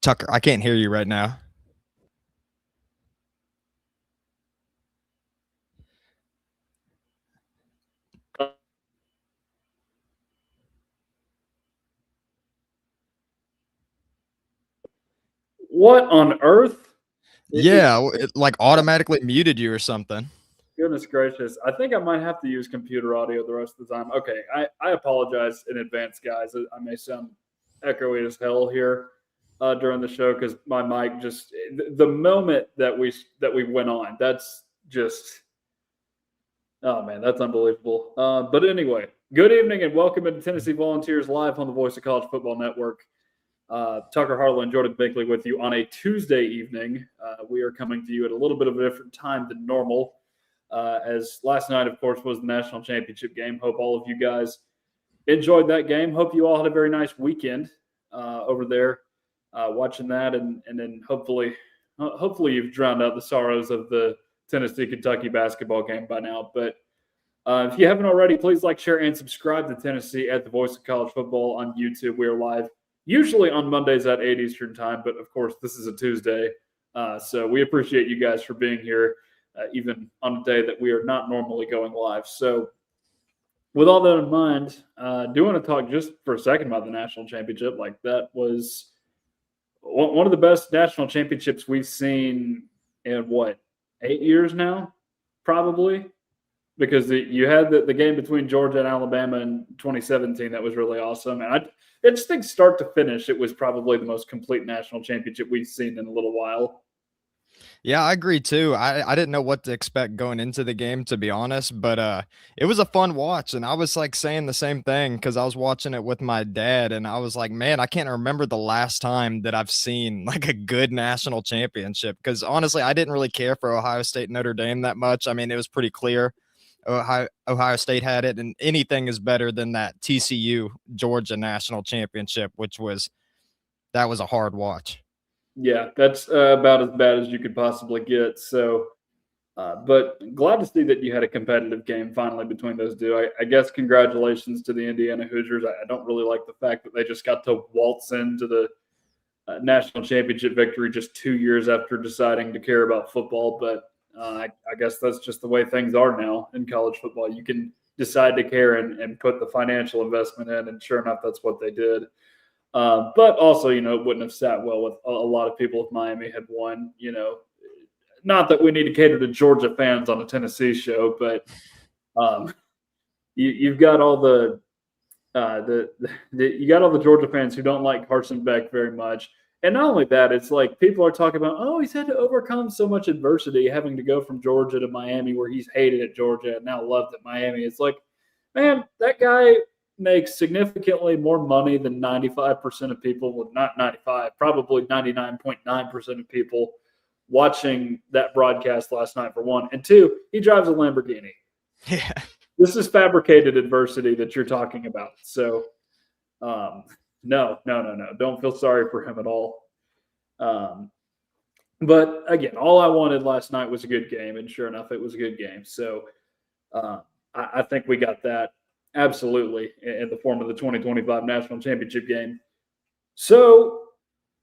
Tucker, I can't hear you right now. What on earth? Yeah, it like automatically muted you or something. Goodness gracious. I think I might have to use computer audio the rest of the time. Okay, I apologize in advance, guys. I may sound echoey as hell here during the show because my mic just the moment that we went on, that's just oh man, that's unbelievable. But anyway, good evening and welcome to Tennessee Volunteers live on the Voice of College Football Network. Tucker Harlow and Jordan Binkley with you on a Tuesday evening. We are coming to you at a little bit of a different time than normal. As last night, of course, was the national championship game. Hope all of you guys enjoyed that game. Hope you all had a very nice weekend over there watching that, and then hopefully you've drowned out the sorrows of the Tennessee-Kentucky basketball game by now. But if you haven't already, please like, share, and subscribe to Tennessee at the Voice of College Football on YouTube. We are live usually on Mondays at 8 Eastern time, but of course this is a Tuesday. So we appreciate you guys for being here, even on a day that we are not normally going live. So with all that in mind, do want to talk just for a second about the national championship. Like, that was one of the best national championships we've seen in, 8 years now, probably? Because you had the game between Georgia and Alabama in 2017 that was really awesome. And I just think start to finish, it was probably the most complete national championship we've seen in a little while. Yeah, I agree too. I didn't know what to expect going into the game, to be honest, but it was a fun watch, and I was like saying the same thing because I was watching it with my dad, and I was like, man, I can't remember the last time that I've seen like a good national championship. Because honestly, I didn't really care for Ohio State Notre Dame that much. I mean, it was pretty clear Ohio State had it, and anything is better than that TCU Georgia national championship, that was a hard watch. Yeah, that's about as bad as you could possibly get. So, but glad to see that you had a competitive game finally between those two. I guess congratulations to the Indiana Hoosiers. I don't really like the fact that they just got to waltz into the national championship victory just 2 years after deciding to care about football. But I guess that's just the way things are now in college football. You can decide to care and put the financial investment in, and sure enough, that's what they did. But also, it wouldn't have sat well with a lot of people if Miami had won. Not that we need to cater to Georgia fans on a Tennessee show, but you've got all the you got all the Georgia fans who don't like Carson Beck very much. And not only that, it's like people are talking about, oh, he's had to overcome so much adversity having to go from Georgia to Miami, where he's hated at Georgia and now loved at Miami. It's like, man, that guy makes significantly more money than 95% of people, well, not 95, probably 99.9% of people watching that broadcast last night, for one. And two, he drives a Lamborghini. Yeah. This is fabricated adversity that you're talking about. So, no. Don't feel sorry for him at all. But again, all I wanted last night was a good game, and sure enough, it was a good game. So I think we got that absolutely in the form of the 2025 national championship game. So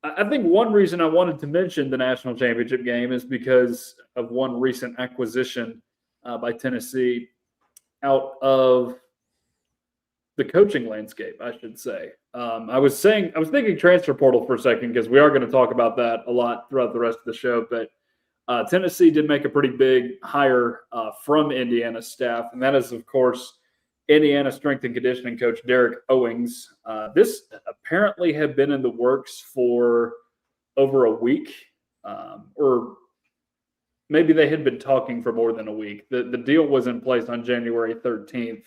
I think one reason I wanted to mention the national championship game is because of one recent acquisition by Tennessee out of the coaching landscape, I should say. I was thinking transfer portal for a second because we are going to talk about that a lot throughout the rest of the show. But Tennessee did make a pretty big hire from Indiana's staff, and that is, of course, Indiana strength and conditioning coach Derek Owings. This apparently had been in the works for over a week, or maybe they had been talking for more than a week. The deal was in place on January 13th,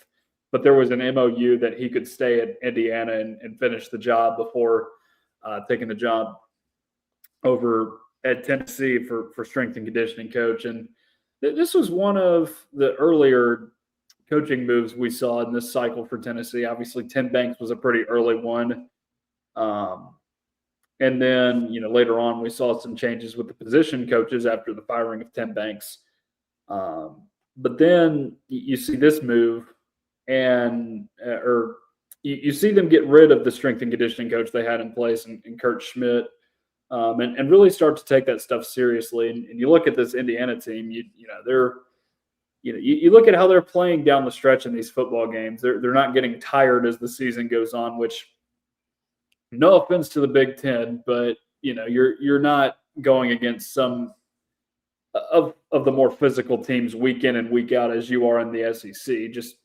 but there was an MOU that he could stay at Indiana and finish the job before taking the job over at Tennessee for strength and conditioning coach. And this was one of the earlier coaching moves we saw in this cycle for Tennessee. Obviously, Tim Banks was a pretty early one. And then, later on, we saw some changes with the position coaches after the firing of Tim Banks. But then you see this move, and you see them get rid of the strength and conditioning coach they had in place, and Kurt Schmidt. and really start to take that stuff seriously. And you look at this Indiana team, you look at how they're playing down the stretch in these football games. They're not getting tired as the season goes on, which, no offense to the Big Ten, but you're not going against some of the more physical teams week in and week out as you are in the SEC. Just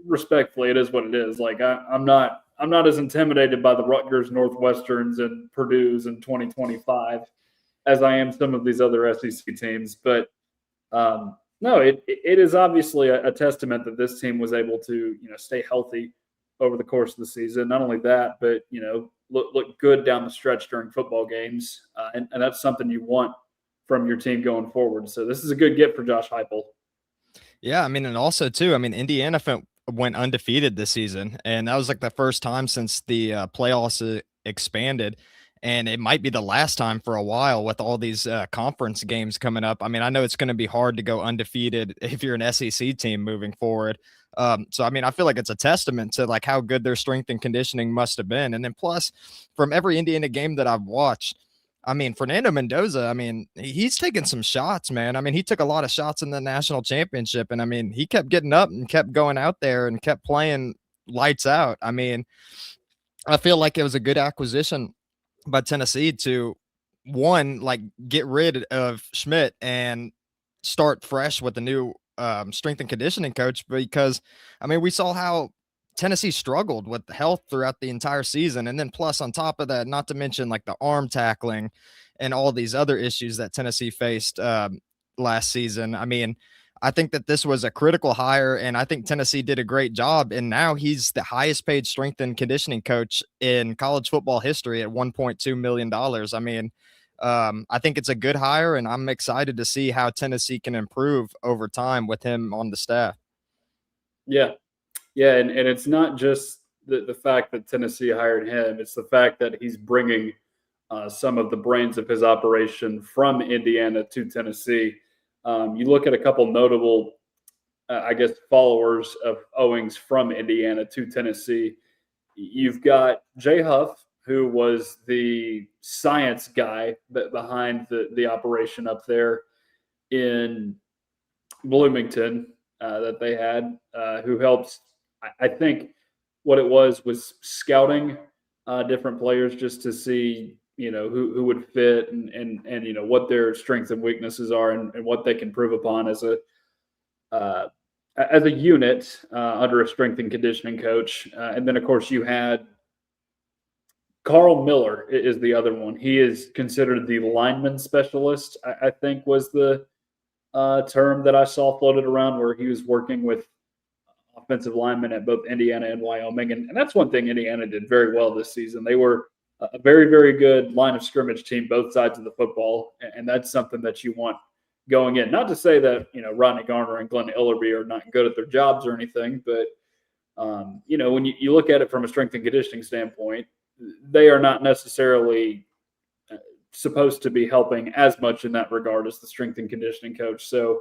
respectfully, it is what it is. Like I'm not as intimidated by the Rutgers, Northwesterns, and Purdue's in 2025 as I am some of these other SEC teams. But no, it is obviously a testament that this team was able to stay healthy over the course of the season. Not only that, but look good down the stretch during football games, and that's something you want from your team going forward. So this is a good get for Josh Heupel. Yeah, I mean, and also too, I mean, Indiana went undefeated this season, and that was like the first time since the playoffs expanded, and it might be the last time for a while with all these conference games coming up. I mean, I know it's going to be hard to go undefeated if you're an SEC team moving forward. So I mean, I feel like it's a testament to like how good their strength and conditioning must have been, and then plus, from every Indiana game that I've watched, I mean, Fernando Mendoza, I mean, he's taking some shots, man. I mean, he took a lot of shots in the national championship, and I mean, he kept getting up and kept going out there and kept playing lights out. I mean, I feel like it was a good acquisition by Tennessee to, one, like, get rid of Schmidt and start fresh with the new strength and conditioning coach, because I mean, we saw how Tennessee struggled with health throughout the entire season. And then plus on top of that, not to mention like the arm tackling and all these other issues that Tennessee faced last season. I mean, I think that this was a critical hire, and I think Tennessee did a great job. And now he's the highest paid strength and conditioning coach in college football history at $1.2 million. I mean, I think it's a good hire, and I'm excited to see how Tennessee can improve over time with him on the staff. Yeah. Yeah, and it's not just the fact that Tennessee hired him. It's the fact that he's bringing some of the brains of his operation from Indiana to Tennessee. You look at a couple notable, I guess, followers of Owings from Indiana to Tennessee. You've got Jay Huff, who was the science guy behind the operation up there in Bloomington that they had, who helped. I think what it was scouting different players just to see, who would fit and what their strengths and weaknesses are and what they can prove upon as a unit under a strength and conditioning coach. And then, of course, you had Carl Miller is the other one. He is considered the lineman specialist, I think was the term that I saw floated around, where he was working with offensive linemen at both Indiana and Wyoming. And that's one thing Indiana did very well this season. They were a very, very good line of scrimmage team, both sides of the football. And that's something that you want going in. Not to say that, Rodney Garner and Glenn Illerby are not good at their jobs or anything, but, when you look at it from a strength and conditioning standpoint, they are not necessarily supposed to be helping as much in that regard as the strength and conditioning coach. So,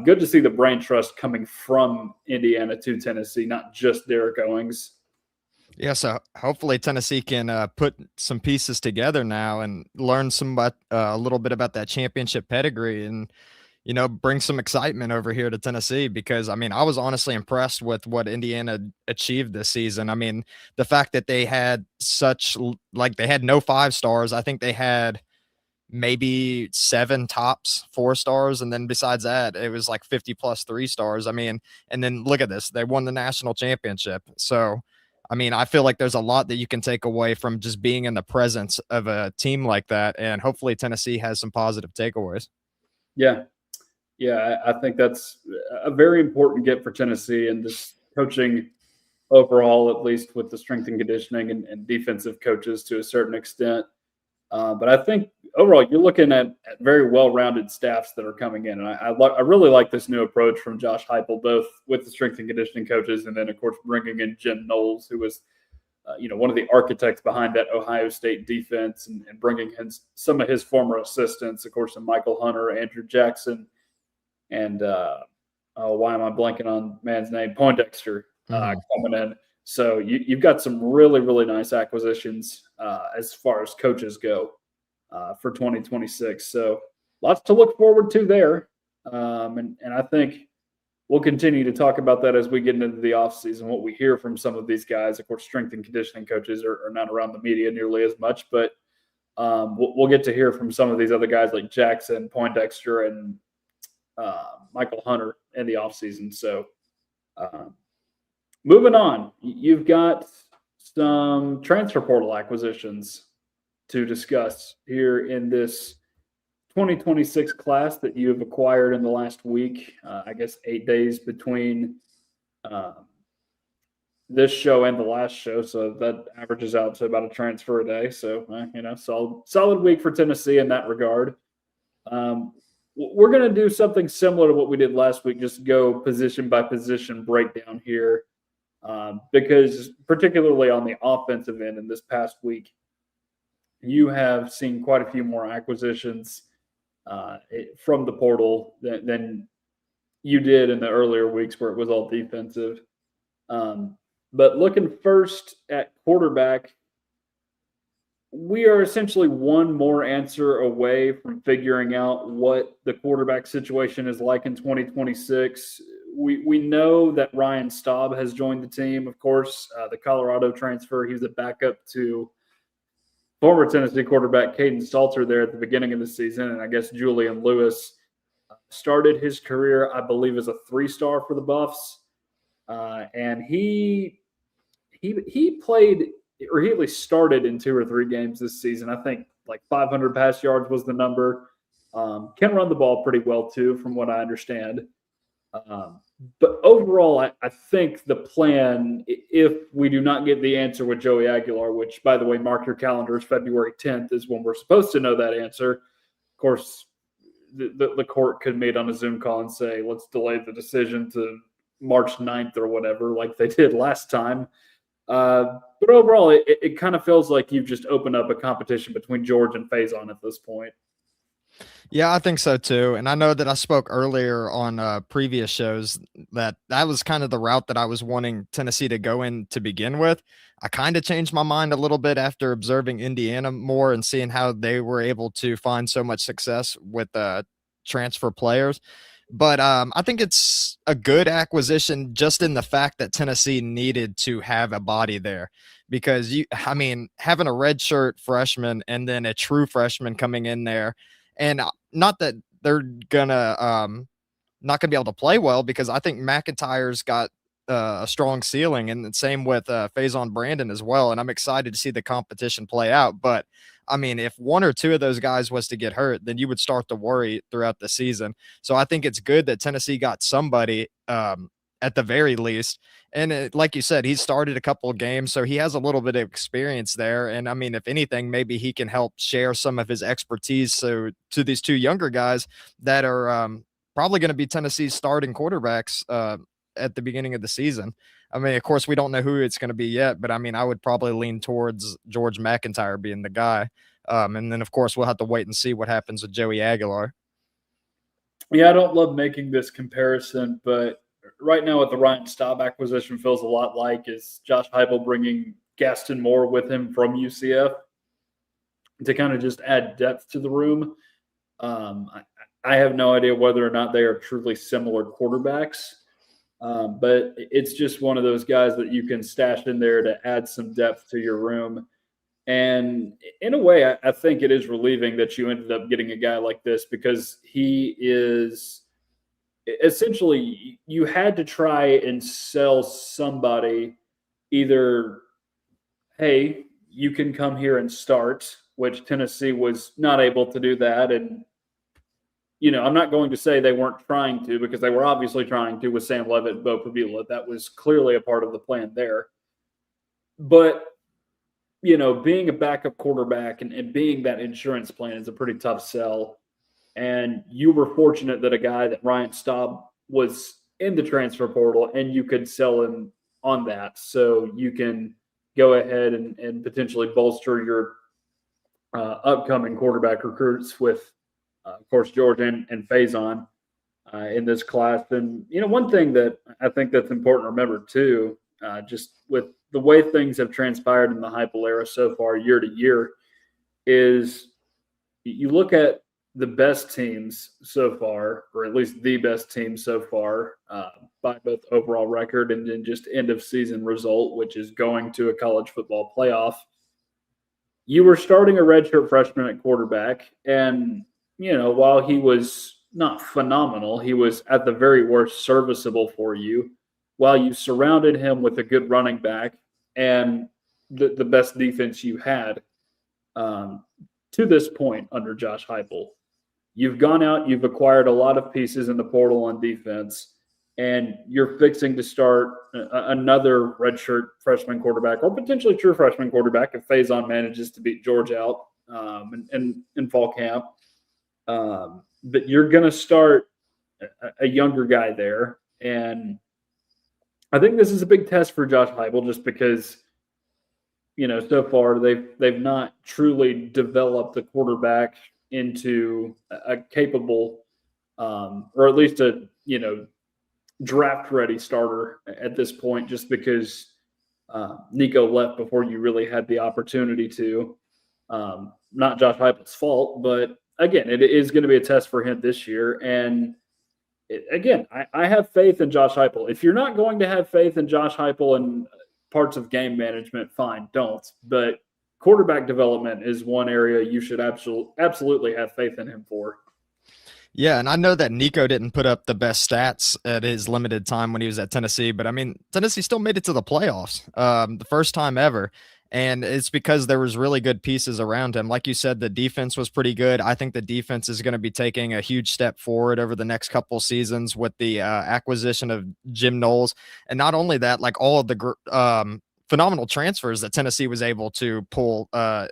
good to see the brain trust coming from Indiana to Tennessee, not just Derek Owings. Yeah, so hopefully Tennessee can put some pieces together now and learn a little bit about that championship pedigree, and bring some excitement over here to Tennessee, because I mean, I was honestly impressed with what Indiana achieved this season. I mean, the fact that they had they had no 5 stars. I think they had maybe 7 tops 4 stars, and then besides that it was like 50 plus 3 stars. I mean, and then look at this, they won the national championship. So I mean, I feel like there's a lot that you can take away from just being in the presence of a team like that, and hopefully Tennessee has some positive takeaways. Yeah, I think that's a very important get for Tennessee and this coaching overall, at least with the strength and conditioning and defensive coaches to a certain extent. But I think overall, you're looking at very well-rounded staffs that are coming in. And I really like this new approach from Josh Heupel, both with the strength and conditioning coaches, and then, of course, bringing in Jim Knowles, who was, one of the architects behind that Ohio State defense, and bringing in some of his former assistants, of course, and Michael Hunter, Andrew Jackson, and why am I blanking on man's name? Poindexter coming in. So you've got some really, really nice acquisitions as far as coaches go for 2026. So lots to look forward to there. And I think we'll continue to talk about that as we get into the offseason, what we hear from some of these guys. Of course, strength and conditioning coaches are not around the media nearly as much, but we'll get to hear from some of these other guys like Jackson, Poindexter, and Michael Hunter in the offseason. So moving on, you've got some transfer portal acquisitions to discuss here in this 2026 class that you have acquired in the last week. I guess 8 days between this show and the last show, so that averages out to about a transfer a day. So solid week for Tennessee in that regard. We're going to do something similar to what we did last week, just go position by position breakdown here, because particularly on the offensive end in this past week, you have seen quite a few more acquisitions from the portal than you did in the earlier weeks where it was all defensive. But looking first at quarterback, we are essentially one more answer away from figuring out what the quarterback situation is like in 2026. We know that Ryan Staub has joined the team. Of course, the Colorado transfer, he was a backup to former Tennessee quarterback Caden Salter there at the beginning of the season. And I guess Julian Lewis started his career, I believe, as a 3-star for the Buffs. And he played, or he at least started in 2 or 3 games this season. I think like 500 pass yards was the number. Can run the ball pretty well too, from what I understand. But overall, I think the plan, if we do not get the answer with Joey Aguilar, which, by the way, mark your calendars, February 10th is when we're supposed to know that answer. Of course, the court could meet on a Zoom call and say, let's delay the decision to March 9th or whatever, like they did last time. But overall, it kind of feels like you've just opened up a competition between George and Faison at this point. Yeah, I think so too. And I know that I spoke earlier on previous shows that was kind of the route that I was wanting Tennessee to go in to begin with. I kind of changed my mind a little bit after observing Indiana more and seeing how they were able to find so much success with transfer players. But I think it's a good acquisition just in the fact that Tennessee needed to have a body there, because having a redshirt freshman and then a true freshman coming in there, and not that they're not gonna be able to play well, because I think McIntyre's got a strong ceiling, and the same with Faison Brandon as well. And I'm excited to see the competition play out. But I mean, if 1 or 2 of those guys was to get hurt, then you would start to worry throughout the season. So I think it's good that Tennessee got somebody at the very least. And like you said, he started a couple of games, so he has a little bit of experience there. And I mean, if anything, maybe he can help share some of his expertise to these 2 younger guys that are probably going to be Tennessee's starting quarterbacks at the beginning of the season. I mean, of course, we don't know who it's going to be yet, but I mean, I would probably lean towards George McIntyre being the guy. And then, of course, we'll have to wait and see what happens with Joey Aguilar. Yeah, I don't love making this comparison, but right now what the Ryan Staub acquisition feels a lot like is Josh Heupel bringing Gaston Moore with him from UCF to kind of just add depth to the room. I have no idea whether or not they are truly similar quarterbacks. But it's just one of those guys that you can stash in there to add some depth to your room. And in a way, I think it is relieving that you ended up getting a guy like this, because he is essentially, you had to try and sell somebody either, hey, you can come here and start, which Tennessee was not able to do that. And I'm not going to say they weren't trying to, because they were obviously trying to with Sam Levitt and Bo Pavila. That was clearly a part of the plan there. But, being a backup quarterback and being that insurance plan is a pretty tough sell. And you were fortunate that a guy that Ryan Staub was in the transfer portal, and you could sell him on that. So you can go ahead and potentially bolster your upcoming quarterback recruits with, of course, George and Faison in this class. And, one thing that I think that's important to remember too, just with the way things have transpired in the Heupel era so far year to year, is you look at the best teams so far, or at least the best team so far, by both overall record and then just end of season result, which is going to a college football playoff. You were starting a redshirt freshman at quarterback, and while he was not phenomenal, he was at the very worst serviceable for you. While you surrounded him with a good running back and the best defense you had, um, to this point under Josh Heupel. You've gone out, you've acquired a lot of pieces in the portal on defense, and you're fixing to start another redshirt freshman quarterback or potentially true freshman quarterback if Faison manages to beat George out in fall camp. But you're going to start a younger guy there. And I think this is a big test for Josh Heupel just because so far they've not truly developed the quarterback into a capable, or at least a draft ready starter at this point, just because Nico left before you really had the opportunity to. Not Josh Heupel's fault, but again, it is going to be a test for him this year. And I have faith in Josh Heupel. If you're not going to have faith in Josh Heupel and parts of game management, fine, don't. But quarterback development is one area you should absolutely have faith in him for. Yeah, and I know that Nico didn't put up the best stats at his limited time when he was at Tennessee, but I mean, Tennessee still made it to the playoffs, the first time ever. And it's because there was really good pieces around him. Like you said, the defense was pretty good. I think the defense is going to be taking a huge step forward over the next couple seasons with the acquisition of Jim Knowles. And not only that, like all of the phenomenal transfers that Tennessee was able to pull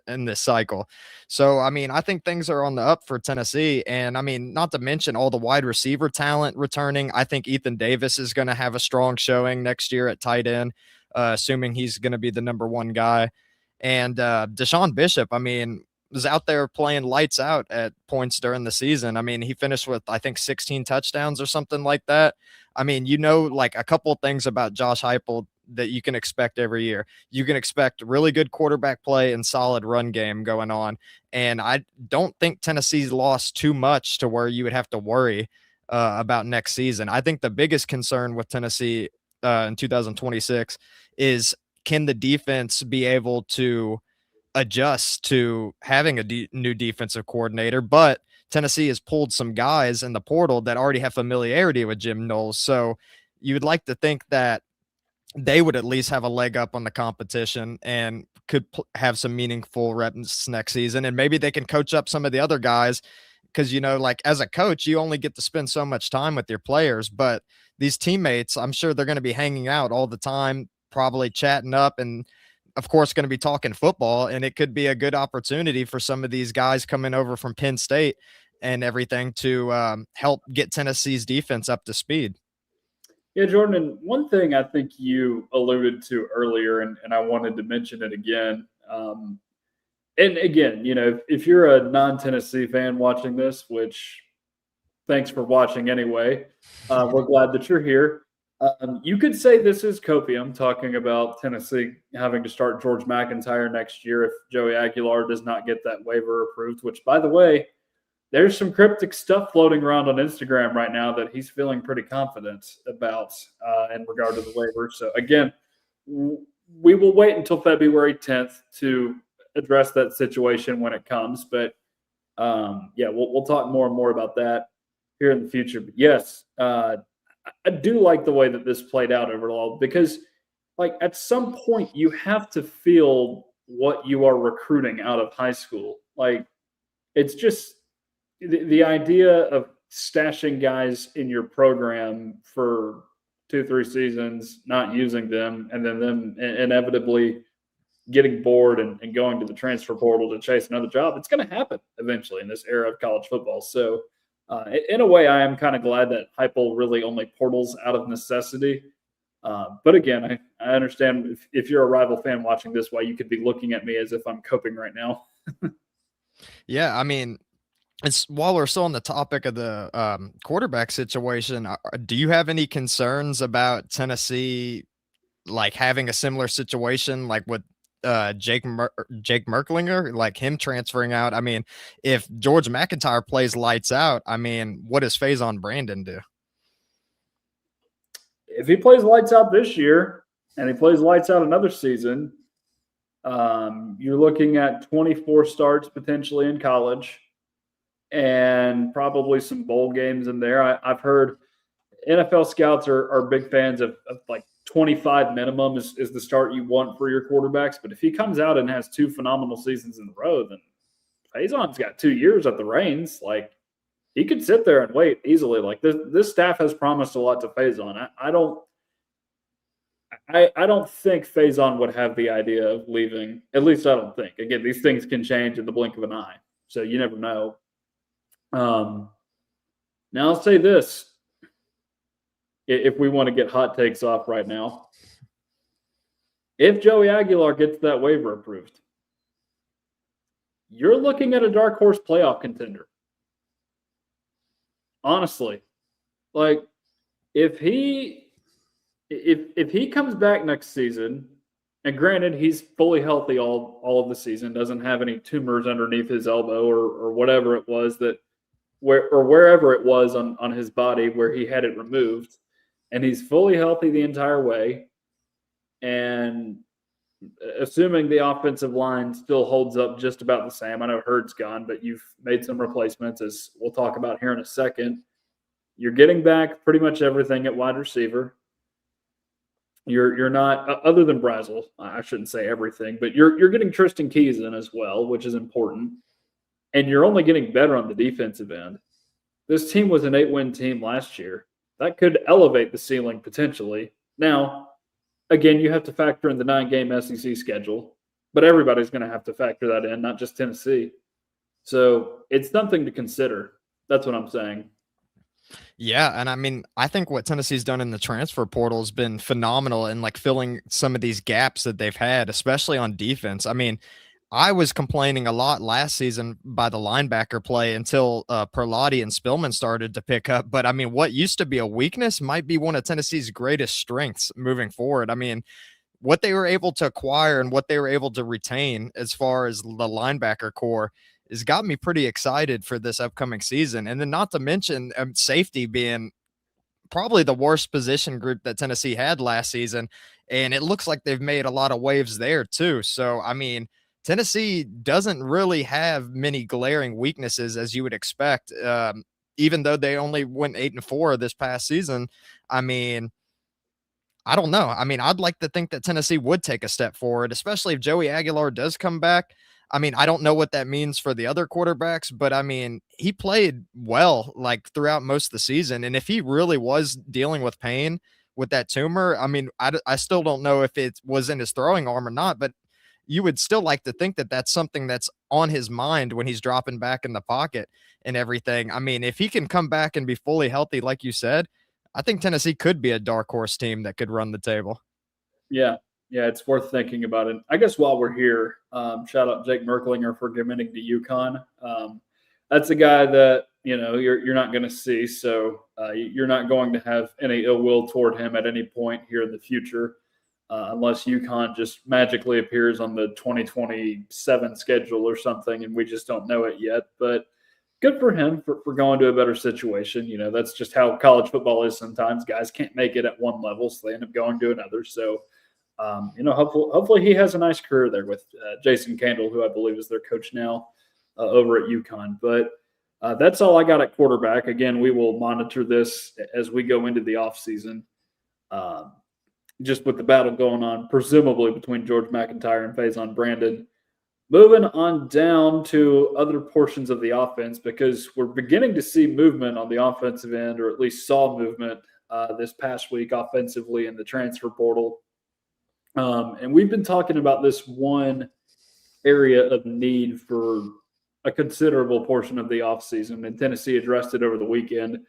in this cycle. So, I mean, I think things are on the up for Tennessee. And I mean, not to mention all the wide receiver talent returning. I think Ethan Davis is going to have a strong showing next year at tight end, assuming he's going to be the number one guy. And Deshaun Bishop, I mean, was out there playing lights out at points during the season. I mean, he finished with, I think, 16 touchdowns or something like that. I mean, like a couple of things about Josh Heupel that you can expect every year. You can expect really good quarterback play and solid run game going on. And I don't think Tennessee's lost too much to where you would have to worry about next season. I think the biggest concern with Tennessee in 2026 is, can the defense be able to adjust to having a new defensive coordinator? But Tennessee has pulled some guys in the portal that already have familiarity with Jim Knowles. So you would like to think that they would at least have a leg up on the competition and could have some meaningful reps next season. And maybe they can coach up some of the other guys because, like as a coach, you only get to spend so much time with your players. But these teammates, I'm sure they're going to be hanging out all the time, probably chatting up and, of course, going to be talking football. And it could be a good opportunity for some of these guys coming over from Penn State and everything to help get Tennessee's defense up to speed. Yeah, Jordan, and one thing I think you alluded to earlier, and I wanted to mention it again. And again, if you're a non-Tennessee fan watching this, which thanks for watching anyway, we're glad that you're here. You could say this is copium, talking about Tennessee having to start George McIntyre next year if Joey Aguilar does not get that waiver approved, which, by the way, there's some cryptic stuff floating around on Instagram right now that he's feeling pretty confident about in regard to the waiver. So, again, we will wait until February 10th to address that situation when it comes. But, we'll talk more and more about that here in the future. But, yes, I do like the way that this played out overall because, like, at some point you have to feel what you are recruiting out of high school. Like, it's just – the idea of stashing guys in your program for 2-3 seasons, not using them, and then them inevitably getting bored and going to the transfer portal to chase another job, it's going to happen eventually in this era of college football. So in a way, I am kind of glad that Heupel really only portals out of necessity. But again, I understand if you're a rival fan watching this, why you could be looking at me as if I'm coping right now. Yeah, I mean, while we're still on the topic of the quarterback situation, do you have any concerns about Tennessee, like having a similar situation, like with Jake Merklinger, like him transferring out. I mean, if George McIntyre plays lights out, I mean, what does Faison Brandon do? If he plays lights out this year and he plays lights out another season, you're looking at 24 starts potentially in college and probably some bowl games in there. I've heard NFL scouts are big fans of like 25 minimum is the start you want for your quarterbacks. But if he comes out and has 2 phenomenal seasons in a row, then Faison's got 2 years at the reins. Like, he could sit there and wait easily. Like, this staff has promised a lot to Faison. I don't think Faison would have the idea of leaving. At least I don't think. Again, these things can change in the blink of an eye, so you never know. Now I'll say this: if we want to get hot takes off right now, if Joey Aguilar gets that waiver approved, you're looking at a dark horse playoff contender. Honestly, like if he comes back next season, and granted he's fully healthy all of the season, doesn't have any tumors underneath his elbow or whatever it was wherever it was on his body where he had it removed, and he's fully healthy the entire way, and assuming the offensive line still holds up just about the same. I know Hurd's gone, but you've made some replacements, as we'll talk about here in a second. You're getting back pretty much everything at wide receiver. You're not, other than Brazel, I shouldn't say everything, but you're getting Tristan Keys in as well, which is important. And you're only getting better on the defensive end. This team was an 8-win team last year. That could elevate the ceiling potentially. Now, again, you have to factor in the 9-game SEC schedule, but everybody's going to have to factor that in, not just Tennessee. So it's something to consider. That's what I'm saying. Yeah, and I mean, I think what Tennessee's done in the transfer portal has been phenomenal in like filling some of these gaps that they've had, especially on defense. I mean, I was complaining a lot last season by the linebacker play until Perlotti and Spillman started to pick up. But I mean, what used to be a weakness might be one of Tennessee's greatest strengths moving forward. I mean, what they were able to acquire and what they were able to retain as far as the linebacker core has got me pretty excited for this upcoming season. And then not to mention safety being probably the worst position group that Tennessee had last season. And it looks like they've made a lot of waves there too. So, I mean, Tennessee doesn't really have many glaring weaknesses as you would expect. Even though they only went 8-4 this past season. I mean, I don't know. I mean, I'd like to think that Tennessee would take a step forward, especially if Joey Aguilar does come back. I mean, I don't know what that means for the other quarterbacks, but I mean, he played well like throughout most of the season. And if he really was dealing with pain with that tumor, I mean, I still don't know if it was in his throwing arm or not, but you would still like to think that that's something that's on his mind when he's dropping back in the pocket and everything. I mean, if he can come back and be fully healthy, like you said, I think Tennessee could be a dark horse team that could run the table. Yeah. Yeah, it's worth thinking about it. I guess while we're here, shout out Jake Merklinger for committing to UConn. That's a guy that, you know, you're not going to see. So you're not going to have any ill will toward him at any point here in the future, unless UConn just magically appears on the 2027 schedule or something, and we just don't know it yet. But good for him for going to a better situation. You know, that's just how college football is sometimes. Guys can't make it at one level, so they end up going to another. So, you know, hopefully he has a nice career there with Jason Candle, who I believe is their coach now over at UConn. But that's all I got at quarterback. Again, we will monitor this as we go into the offseason, just with the battle going on, presumably between George McIntyre and Faison Brandon. Moving on down to other portions of the offense, because we're beginning to see movement on the offensive end, or at least saw movement this past week offensively in the transfer portal. And we've been talking about this one area of need for a considerable portion of the offseason, and Tennessee addressed it over the weekend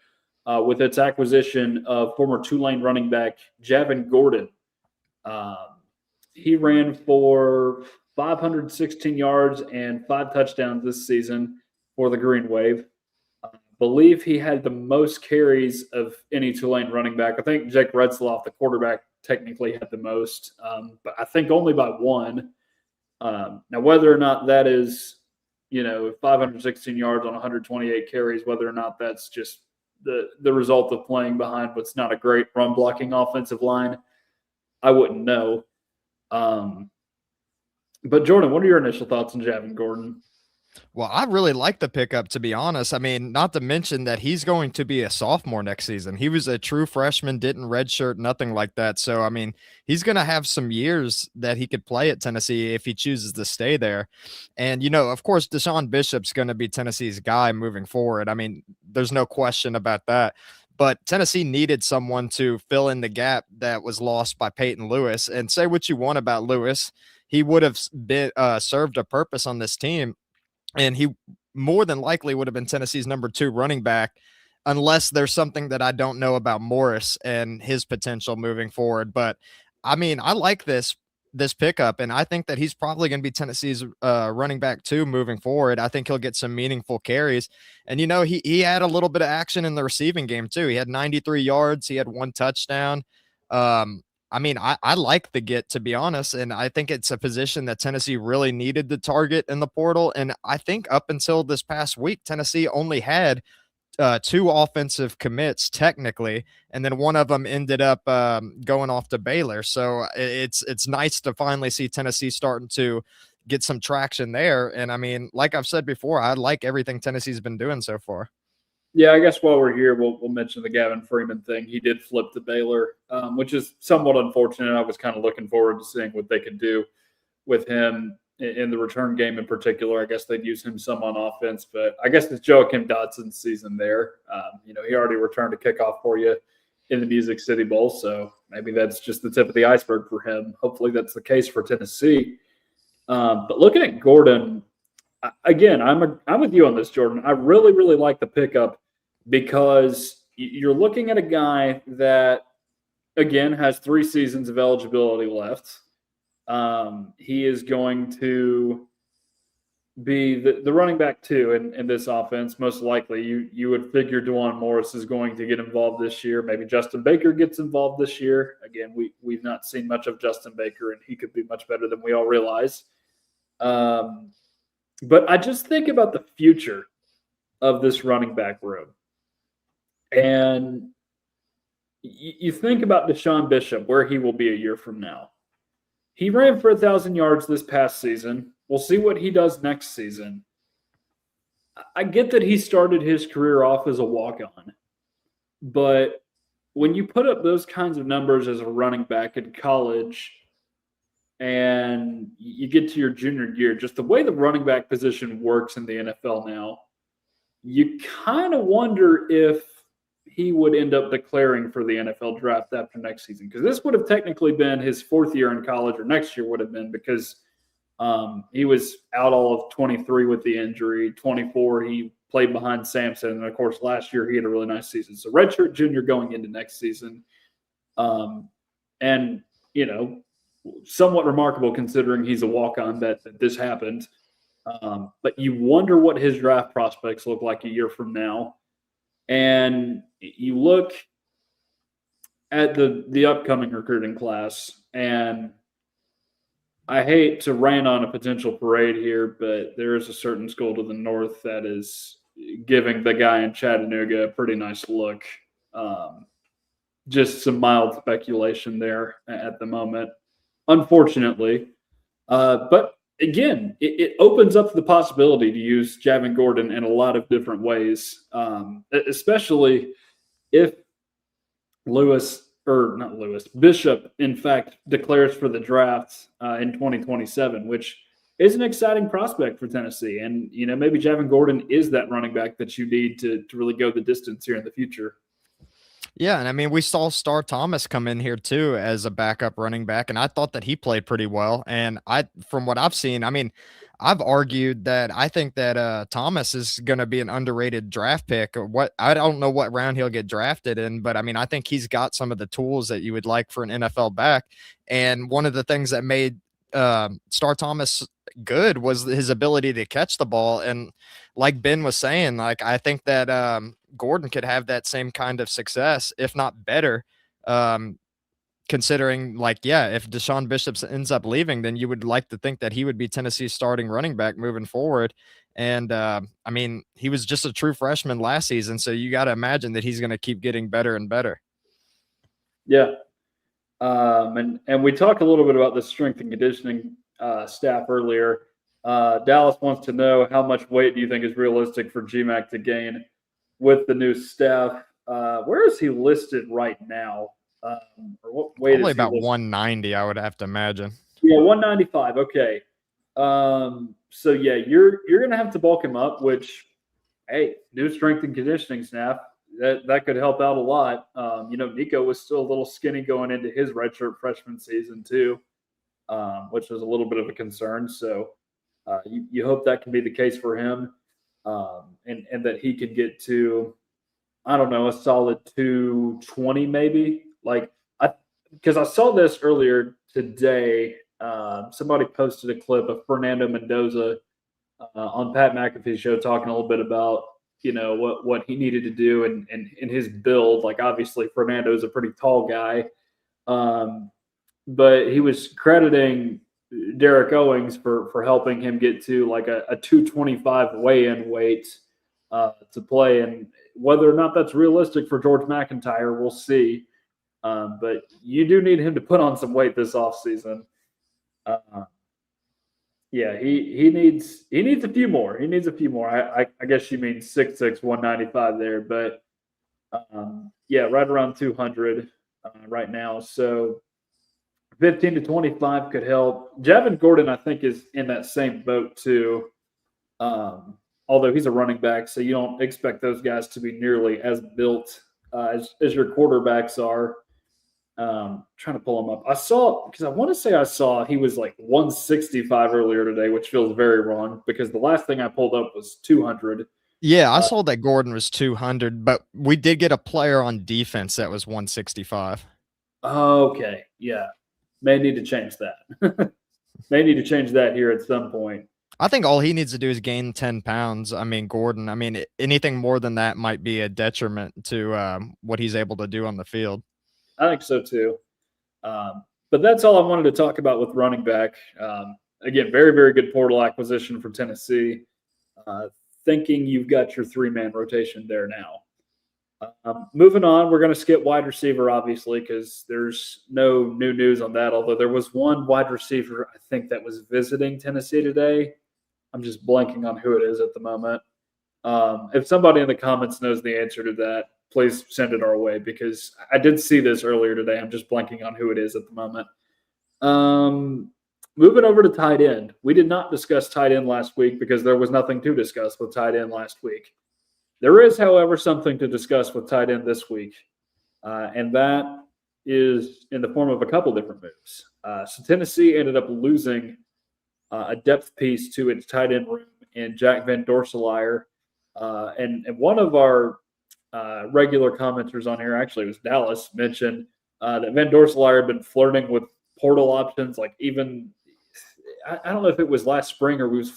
with its acquisition of former Tulane running back Javin Gordon. He ran for 516 yards and 5 touchdowns this season for the Green Wave. I believe he had the most carries of any Tulane running back. I think Jake Retzloff, the quarterback, technically had the most, but I think only by one. Now, whether or not that is, 516 yards on 128 carries, whether or not that's just the result of playing behind what's not a great run blocking offensive line, I wouldn't know. But Jordan, what are your initial thoughts on Javon Gordon? Well, I really like the pickup, to be honest. I mean, not to mention that he's going to be a sophomore next season. He was a true freshman, didn't redshirt, nothing like that. So, I mean, he's going to have some years that he could play at Tennessee if he chooses to stay there. And, of course, Deshaun Bishop's going to be Tennessee's guy moving forward. I mean, there's no question about that. But Tennessee needed someone to fill in the gap that was lost by Peyton Lewis. And say what you want about Lewis, he would have been served a purpose on this team, and he more than likely would have been Tennessee's number 2 running back, unless there's something that I don't know about Morris and his potential moving forward. But I mean, I like this pickup, and I think that he's probably going to be Tennessee's running back too moving forward. I think he'll get some meaningful carries, and he had a little bit of action in the receiving game too. He had 93 yards, he had 1 touchdown. I mean, I like the get, to be honest, and I think it's a position that Tennessee really needed to target in the portal. And I think up until this past week, Tennessee only had 2 offensive commits technically, and then one of them ended up going off to Baylor. So it's nice to finally see Tennessee starting to get some traction there. And I mean, like I've said before, I like everything Tennessee's been doing so far. Yeah, I guess while we're here, we'll mention the Gavin Freeman thing. He did flip to Baylor, which is somewhat unfortunate. I was kind of looking forward to seeing what they could do with him in the return game in particular. I guess they'd use him some on offense, but I guess it's Joakim Dotson's season there. He already returned a kickoff for you in the Music City Bowl, so maybe that's just the tip of the iceberg for him. Hopefully that's the case for Tennessee. But looking at Gordon, again, I'm with you on this, Jordan. I really, really like the pickup because you're looking at a guy that, again, has 3 seasons of eligibility left. He is going to be the running back too in this offense. Most likely, you would figure DeJuan Morris is going to get involved this year. Maybe Justin Baker gets involved this year. Again, we've not seen much of Justin Baker, and he could be much better than we all realize. But I just think about the future of this running back room. And you think about Deshaun Bishop, where he will be a year from now. He ran for 1,000 yards this past season. We'll see what he does next season. I get that he started his career off as a walk-on. But when you put up those kinds of numbers as a running back in college and you get to your junior year, just the way the running back position works in the NFL now, you kind of wonder if he would end up declaring for the NFL draft after next season, because this would have technically been his 4th year in college, or next year would have been, because he was out all of 23 with the injury. 24, he played behind Sampson. And, of course, last year he had a really nice season. So redshirt junior going into next season. And, somewhat remarkable considering he's a walk-on that this happened. But you wonder what his draft prospects look like a year from now. And you look at the upcoming recruiting class, and I hate to rain on a potential parade here, but there is a certain school to the north that is giving the guy in Chattanooga a pretty nice look. Just some mild speculation there at the moment, unfortunately. But again, it opens up the possibility to use Javon Gordon in a lot of different ways, especially if Bishop, in fact, declares for the draft in 2027, which is an exciting prospect for Tennessee. And, maybe Javon Gordon is that running back that you need to really go the distance here in the future. Yeah, and I mean, we saw Star Thomas come in here too as a backup running back, and I thought that he played pretty well. And from what I've seen, I mean, I've argued that I think that Thomas is going to be an underrated draft pick. What I don't know what round he'll get drafted in, but I mean, I think he's got some of the tools that you would like for an NFL back. And one of the things that made Star Thomas good was his ability to catch the ball. And like Ben was saying, like, I think that Gordon could have that same kind of success, if not better, considering, like, yeah, if Deshaun Bishop ends up leaving, then you would like to think that he would be Tennessee's starting running back moving forward. And I mean, he was just a true freshman last season, so you got to imagine that he's going to keep getting better and better. Yeah. And we talked a little bit about the strength and conditioning staff earlier. Dallas wants to know, how much weight do you think is realistic for GMAC to gain with the new staff? Where is he listed right now? Or what weight Probably is he about listed? 190, I would have to imagine. Yeah, 195. Okay. So yeah, you're gonna have to bulk him up, which, hey, new strength and conditioning staff, that could help out a lot. Nico was still a little skinny going into his redshirt freshman season too, which was a little bit of a concern. So you hope that can be the case for him, and that he can get to, I don't know, a solid 220 maybe. Because I saw this earlier today. Somebody posted a clip of Fernando Mendoza on Pat McAfee's show talking a little bit about what he needed to do and in his build. Like, obviously Fernando's a pretty tall guy, but he was crediting Derek Owings for helping him get to like a 225 weigh-in weight to play. And whether or not that's realistic for George McIntyre, we'll see. But you do need him to put on some weight this offseason. Yeah, he needs a few more. He needs a few more. I guess you mean 6'6", 195 there, but yeah, right around 200 right now. So 15 to 25 could help. Javon Gordon, I think, is in that same boat too. Although he's a running back, so you don't expect those guys to be nearly as built as your quarterbacks are. Trying to pull him up. I want to say I saw he was like 165 earlier today, which feels very wrong because the last thing I pulled up was 200. Yeah, I saw that Gordon was 200, but we did get a player on defense that was 165. Okay, yeah, may need to change that. May need to change that here at some point. I think all he needs to do is gain 10 pounds. I mean, Gordon, I mean, anything more than that might be a detriment to what he's able to do on the field. I think so too. But that's all I wanted to talk about with running back. Again, very, very good portal acquisition for Tennessee. Thinking you've got your three-man rotation there now. Moving on, we're going to skip wide receiver, obviously, because there's no new news on that, although there was one wide receiver, I think, that was visiting Tennessee today. I'm just blanking on who it is at the moment. If somebody in the comments knows the answer to that, please send it our way, because I did see this earlier today. I'm just blanking on who it is at the moment. Moving over to tight end. We did not discuss tight end last week because there was nothing to discuss with tight end last week. There is, however, something to discuss with tight end this week, and that is in the form of a couple different moves. So Tennessee ended up losing a depth piece to its tight end room in Jack Van Dorselaer. And one of our regular commenters on here, actually it was Dallas, mentioned that Van Dorselaer had been flirting with portal options, like even, I don't know if it was last spring or he was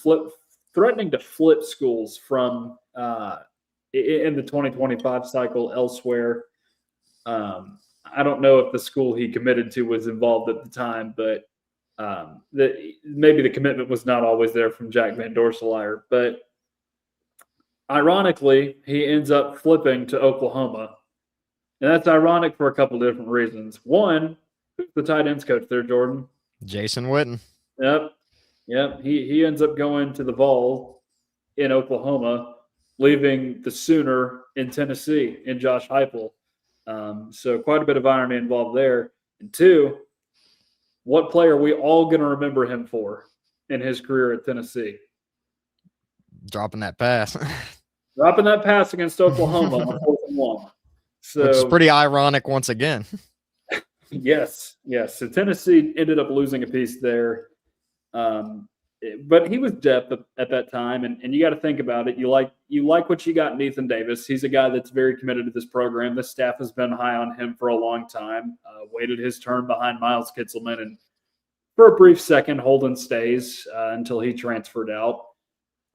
threatening to flip schools from in the 2025 cycle elsewhere. I don't know if the school he committed to was involved at the time, but maybe the commitment was not always there from Jack Van Dorselaer. But ironically, he ends up flipping to Oklahoma. And that's ironic for a couple of different reasons. One, who's the tight ends coach there, Jordan? Jason Witten. Yep. He ends up going to the Vols in Oklahoma, leaving the Sooner in Tennessee in Josh Heupel. So quite a bit of irony involved there. And two, what player are we all going to remember him for in his career at Tennessee? Dropping that pass. Dropping that pass against Oklahoma on 4th and 1. So, which is pretty ironic once again. Yes. So Tennessee ended up losing a piece there. But he was depth at that time, and you got to think about it. You like what you got in Ethan Davis. He's a guy that's very committed to this program. The staff has been high on him for a long time. Waited his turn behind Miles Kitselman, and for a brief second, Holden stays until he transferred out.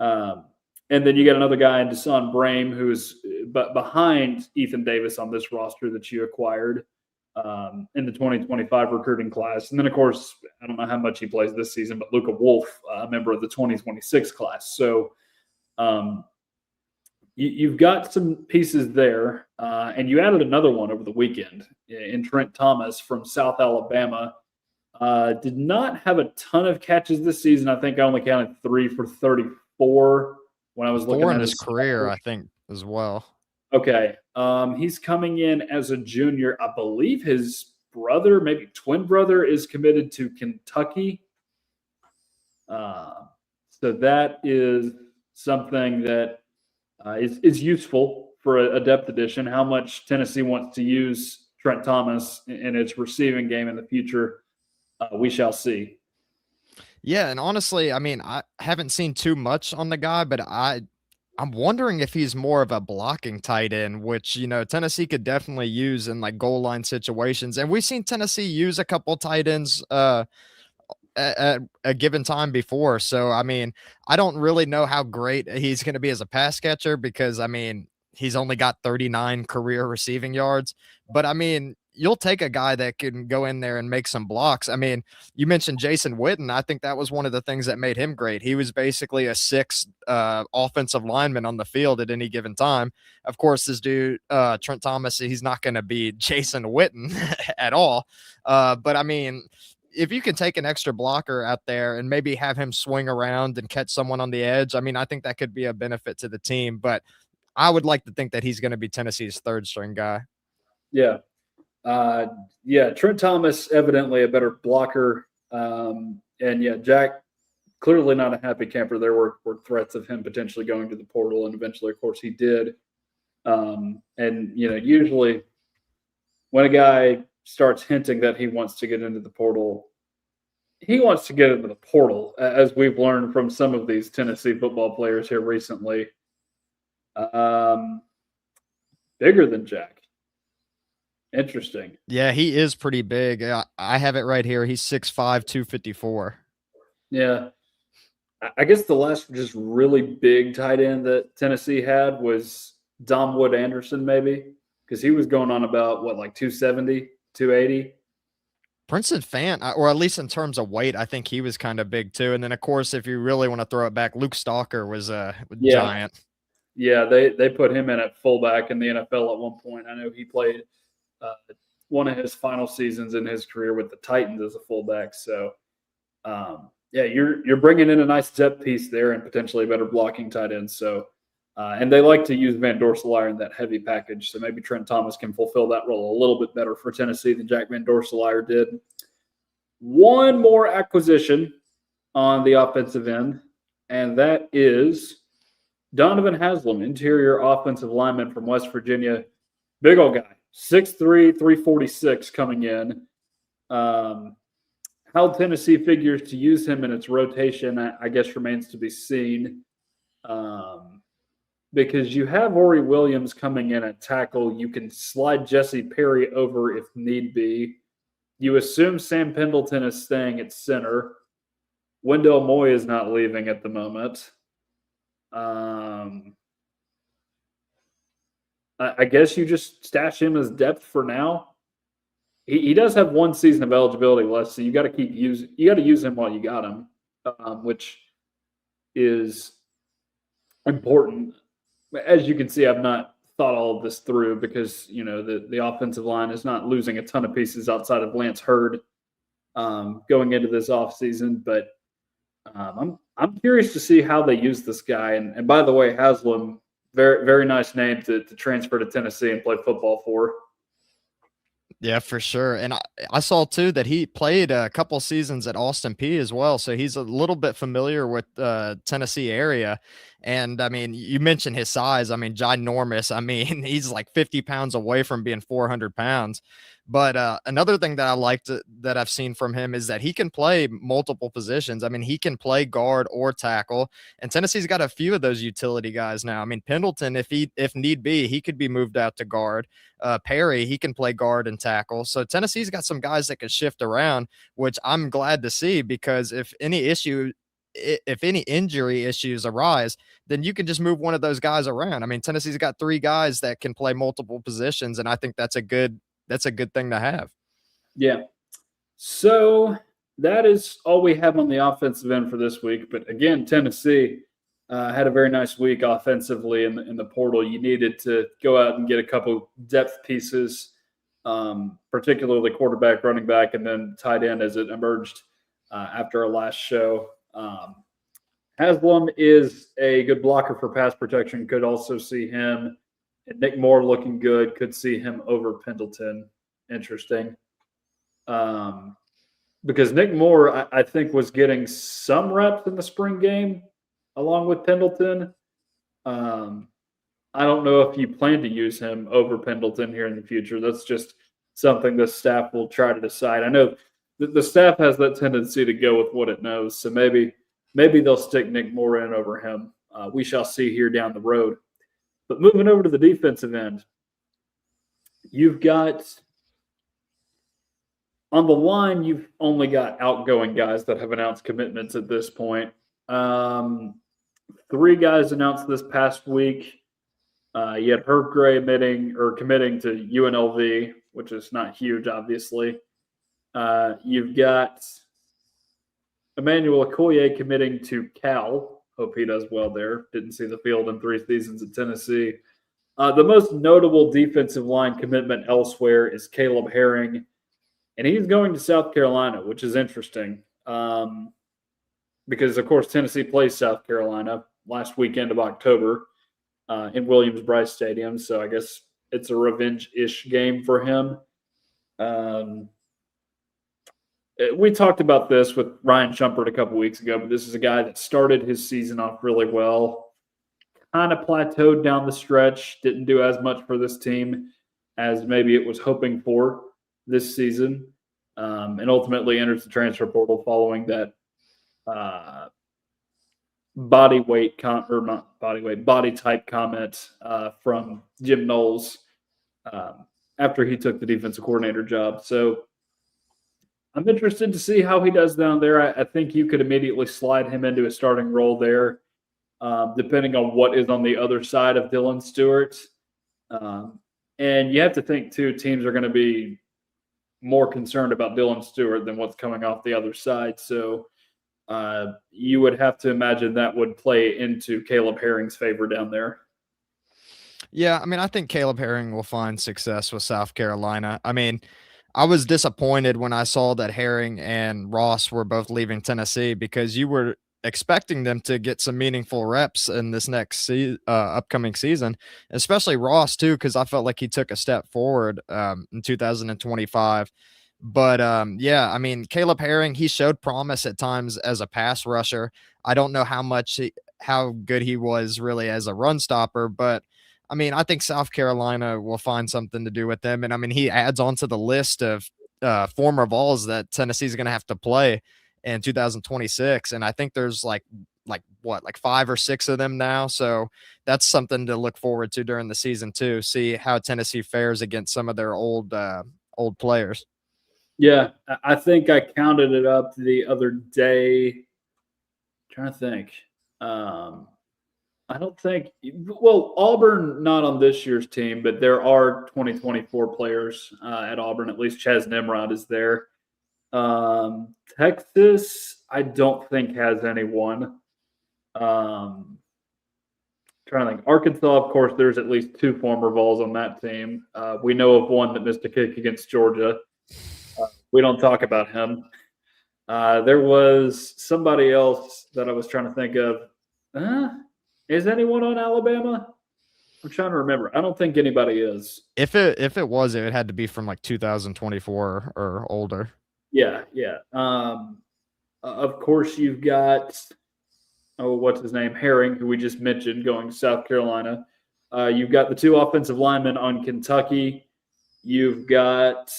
And then you got another guy in Deshaun Brame, who's behind Ethan Davis on this roster that you acquired. in the 2025 recruiting class. And then, of course, I don't know how much he plays this season, but Luka Wolf, a member of the 2026 class. So um, you've got some pieces there, and you added another one over the weekend in Trent Thomas from South Alabama. Did not have a ton of catches this season. I think I only counted 3 for 34 when I was looking 4 in at his his career, stats. I think, as well. Okay. He's coming in as a junior. I believe his brother, maybe twin brother, is committed to Kentucky. Uh, so that is something that is useful for a depth addition. How much Tennessee wants to use Trent Thomas in its receiving game in the future, we shall see. Yeah, and honestly, I mean, I haven't seen too much on the guy, but I'm wondering if he's more of a blocking tight end, which, Tennessee could definitely use in like goal line situations. And we've seen Tennessee use a couple tight ends at a given time before. So, I mean, I don't really know how great he's going to be as a pass catcher because, I mean, he's only got 39 career receiving yards. But, I mean, you'll take a guy that can go in there and make some blocks. I mean, you mentioned Jason Witten. I think that was one of the things that made him great. He was basically a sixth offensive lineman on the field at any given time. Of course, this dude, Trent Thomas, he's not going to be Jason Witten at all. But, I mean, if you can take an extra blocker out there and maybe have him swing around and catch someone on the edge, I mean, I think that could be a benefit to the team. But I would like to think that he's going to be Tennessee's third string guy. Yeah. Uh, yeah. Trent Thomas, evidently a better blocker. And yeah, Jack, clearly not a happy camper. There were threats of him potentially going to the portal, and eventually, of course, he did. And, usually when a guy starts hinting that he wants to get into the portal, he wants to get into the portal, as we've learned from some of these Tennessee football players here recently. Um, Bigger than Jack. Interesting. Yeah, he is pretty big. I have it right here. He's 6'5", 254. Yeah. I guess the last just really big tight end that Tennessee had was Dom Wood Anderson, maybe, because he was going on about what, like 270, 280. Princeton Fant, or at least in terms of weight, I think he was kind of big too. And then, of course, if you really want to throw it back, Luke Stalker was a Yeah. giant. Yeah. They put him in at fullback in the NFL at one point. I know he played uh, one of his final seasons in his career with the Titans as a fullback. So, yeah, you're bringing in a nice depth piece there and potentially a better blocking tight end. So, and they like to use Van Dorselaer in that heavy package. So maybe Trent Thomas can fulfill that role a little bit better for Tennessee than Jack Van Dorselaer did. One more acquisition on the offensive end, and that is Donovan Haslam, interior offensive lineman from West Virginia. Big old guy, 6'3", 346 coming in. How Tennessee figures to use him in its rotation, I guess, remains to be seen. Because you have Ori Williams coming in at tackle. You can slide Jesse Perry over if need be. You assume Sam Pendleton is staying at center. Wendell Moy is not leaving at the moment. I guess you just stash him as depth for now. He does have one season of eligibility left, so you got to use him while you got him, which is important. As you can see, I've not thought all of this through because the offensive line is not losing a ton of pieces outside of Lance Hurd going into this offseason. But I'm curious to see how they use this guy. And by the way, Haslam, very very nice name to transfer to Tennessee and play football for. Yeah, for sure. And I saw too that he played a couple seasons at Austin P as well. So he's a little bit familiar with the Tennessee area. And I mean, you mentioned his size. I mean, ginormous. I mean, he's like 50 pounds away from being 400 pounds. But another thing that I liked that I've seen from him is that he can play multiple positions. I mean, he can play guard or tackle. And Tennessee's got a few of those utility guys now. I mean, Pendleton, if need be, he could be moved out to guard. Perry, he can play guard and tackle. So Tennessee's got some guys that can shift around, which I'm glad to see because if any injury issues arise, then you can just move one of those guys around. I mean, Tennessee's got 3 guys that can play multiple positions, and I think that's a good that's a good thing to have. Yeah. So that is all we have on the offensive end for this week. But again, Tennessee had a very nice week offensively in the portal. You needed to go out and get a couple depth pieces, particularly quarterback, running back, and then tight end as it emerged after our last show. Haslam is a good blocker for pass protection. Could also see him. And Nick Moore looking good. Could see him over Pendleton. Interesting. Because Nick Moore, I think, was getting some reps in the spring game along with Pendleton. I don't know if you plan to use him over Pendleton here in the future. That's just something the staff will try to decide. I know the staff has that tendency to go with what it knows, so maybe they'll stick Nick Moore in over him. We shall see here down the road. But moving over to the defensive end, you've got on the line, you've only got outgoing guys that have announced commitments at this point. 3 guys announced this past week. You had Herb Gray committing to UNLV, which is not huge, obviously. You've got Emmanuel Okoye committing to Cal. Hope he does well there. Didn't see the field in 3 seasons at Tennessee. The most notable defensive line commitment elsewhere is Caleb Herring, and he's going to South Carolina, which is interesting because, of course, Tennessee plays South Carolina last weekend of October in Williams-Brice Stadium, so I guess it's a revenge-ish game for him. We talked about this with Ryan Shumpert a couple weeks ago, but this is a guy that started his season off really well, kind of plateaued down the stretch, didn't do as much for this team as maybe it was hoping for this season, and ultimately enters the transfer portal following that body type comment from Jim Knowles after he took the defensive coordinator job. So I'm interested to see how he does down there. I think you could immediately slide him into a starting role there, depending on what is on the other side of Dylan Stewart. And you have to think, too, teams are going to be more concerned about Dylan Stewart than what's coming off the other side. So you would have to imagine that would play into Caleb Herring's favor down there. Yeah, I mean, I think Caleb Herring will find success with South Carolina. I mean, I was disappointed when I saw that Herring and Ross were both leaving Tennessee because you were expecting them to get some meaningful reps in this next upcoming season, especially Ross too, because I felt like he took a step forward in 2025. But yeah, I mean, Caleb Herring, he showed promise at times as a pass rusher. I don't know how good he was really as a run stopper, but I mean, I think South Carolina will find something to do with them. And I mean, he adds on to the list of former Vols that Tennessee's going to have to play in 2026. And I think there's like 5 or 6 of them now. So that's something to look forward to during the season too. See how Tennessee fares against some of their old players. Yeah, I think I counted it up the other day. I'm trying to think. I don't think – well, Auburn not on this year's team, but there are 2024 players at Auburn. At least Chaz Nimrod is there. Texas, I don't think has anyone. Trying to think. Arkansas, of course, there's at least 2 former Vols on that team. We know of one that missed a kick against Georgia. We don't talk about him. There was somebody else that I was trying to think of. Is anyone on Alabama? I'm trying to remember. I don't think anybody is. If it was, it had to be from like 2024 or older. Yeah. Of course, you've got what's his name, Herring, who we just mentioned, going to South Carolina. You've got the 2 offensive linemen on Kentucky. You've got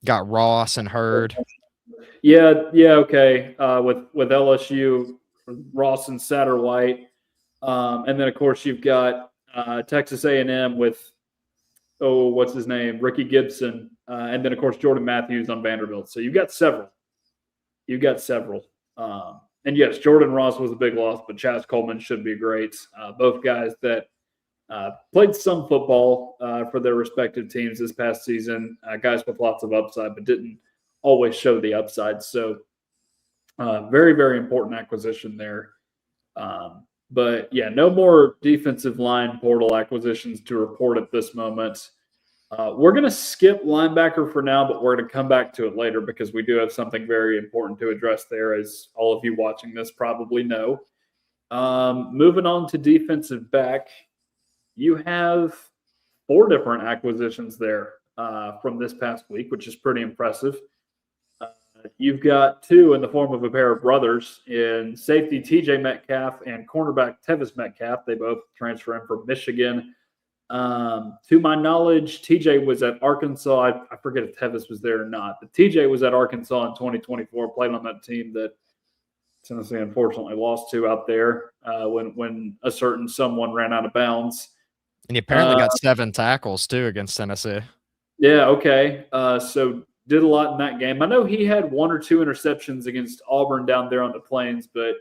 Ross and Hurd. Yeah, okay. With LSU, Ross and Satterwhite, and then of course you've got Texas A&M with what's his name, Ricky Gibson, and then of course Jordan Matthews on Vanderbilt. So you've got several. And yes, Jordan Ross was a big loss, but Chaz Coleman should be great. Both guys that Played some football for their respective teams this past season. Guys with lots of upside, but didn't always show the upside. So, very, very important acquisition there. But yeah, no more defensive line portal acquisitions to report at this moment. We're going to skip linebacker for now, but we're going to come back to it later because we do have something very important to address there, as all of you watching this probably know. Moving on to defensive back, you have 4 different acquisitions there from this past week, which is pretty impressive. You've got 2 in the form of a pair of brothers in safety TJ Metcalf and cornerback Tevis Metcalf. They both transfer in from Michigan. To my knowledge, TJ was at Arkansas. I forget if Tevis was there or not, but TJ was at Arkansas in 2024, played on that team that Tennessee unfortunately lost to out there when a certain someone ran out of bounds. And he apparently got 7 tackles too against Tennessee. Yeah, okay. So did a lot in that game. I know he had 1 or 2 interceptions against Auburn down there on the Plains, but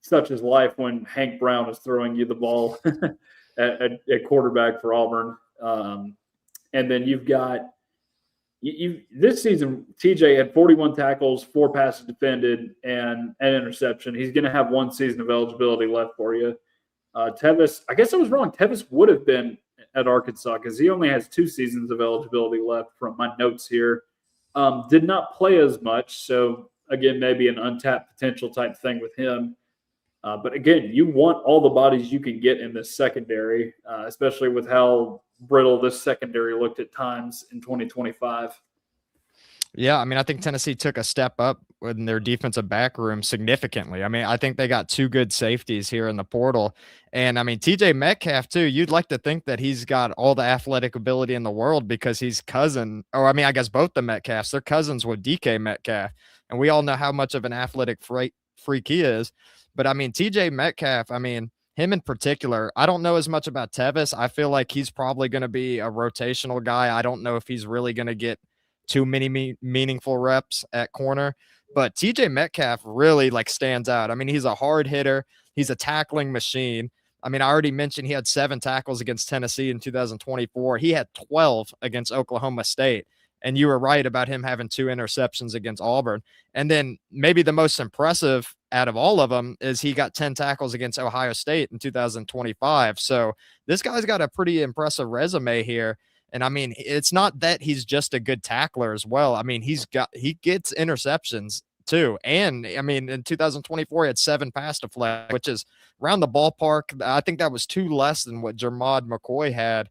such is life when Hank Brown is throwing you the ball at quarterback for Auburn. And then you've got this season, TJ had 41 tackles, 4 passes defended, and an interception. He's going to have 1 season of eligibility left for you. Tevis, I guess I was wrong. Tevis would have been at Arkansas because he only has 2 seasons of eligibility left from my notes here. Did not play as much. So, again, maybe an untapped potential type thing with him. But, again, you want all the bodies you can get in this secondary, especially with how brittle this secondary looked at times in 2025. Yeah, I mean, I think Tennessee took a step up in their defensive back room significantly. I mean, I think they got 2 good safeties here in the portal. And I mean, TJ Metcalf, too, you'd like to think that he's got all the athletic ability in the world because he's cousin, or I mean, I guess both the Metcalfs, they're cousins with DK Metcalf. And we all know how much of an athletic freak he is. But I mean, TJ Metcalf, I mean, him in particular, I don't know as much about Tevis. I feel like he's probably going to be a rotational guy. I don't know if he's really going to get too many meaningful reps at corner, but TJ Metcalf really like stands out. I mean, he's a hard hitter. He's a tackling machine. I mean, I already mentioned he had 7 tackles against Tennessee in 2024. He had 12 against Oklahoma State. And you were right about him having 2 interceptions against Auburn. And then maybe the most impressive out of all of them is he got 10 tackles against Ohio State in 2025. So this guy's got a pretty impressive resume here. And I mean, it's not that he's just a good tackler as well. I mean, he gets interceptions too. And I mean, in 2024, he had 7 pass deflections, which is around the ballpark. I think that was 2 less than what Jermod McCoy had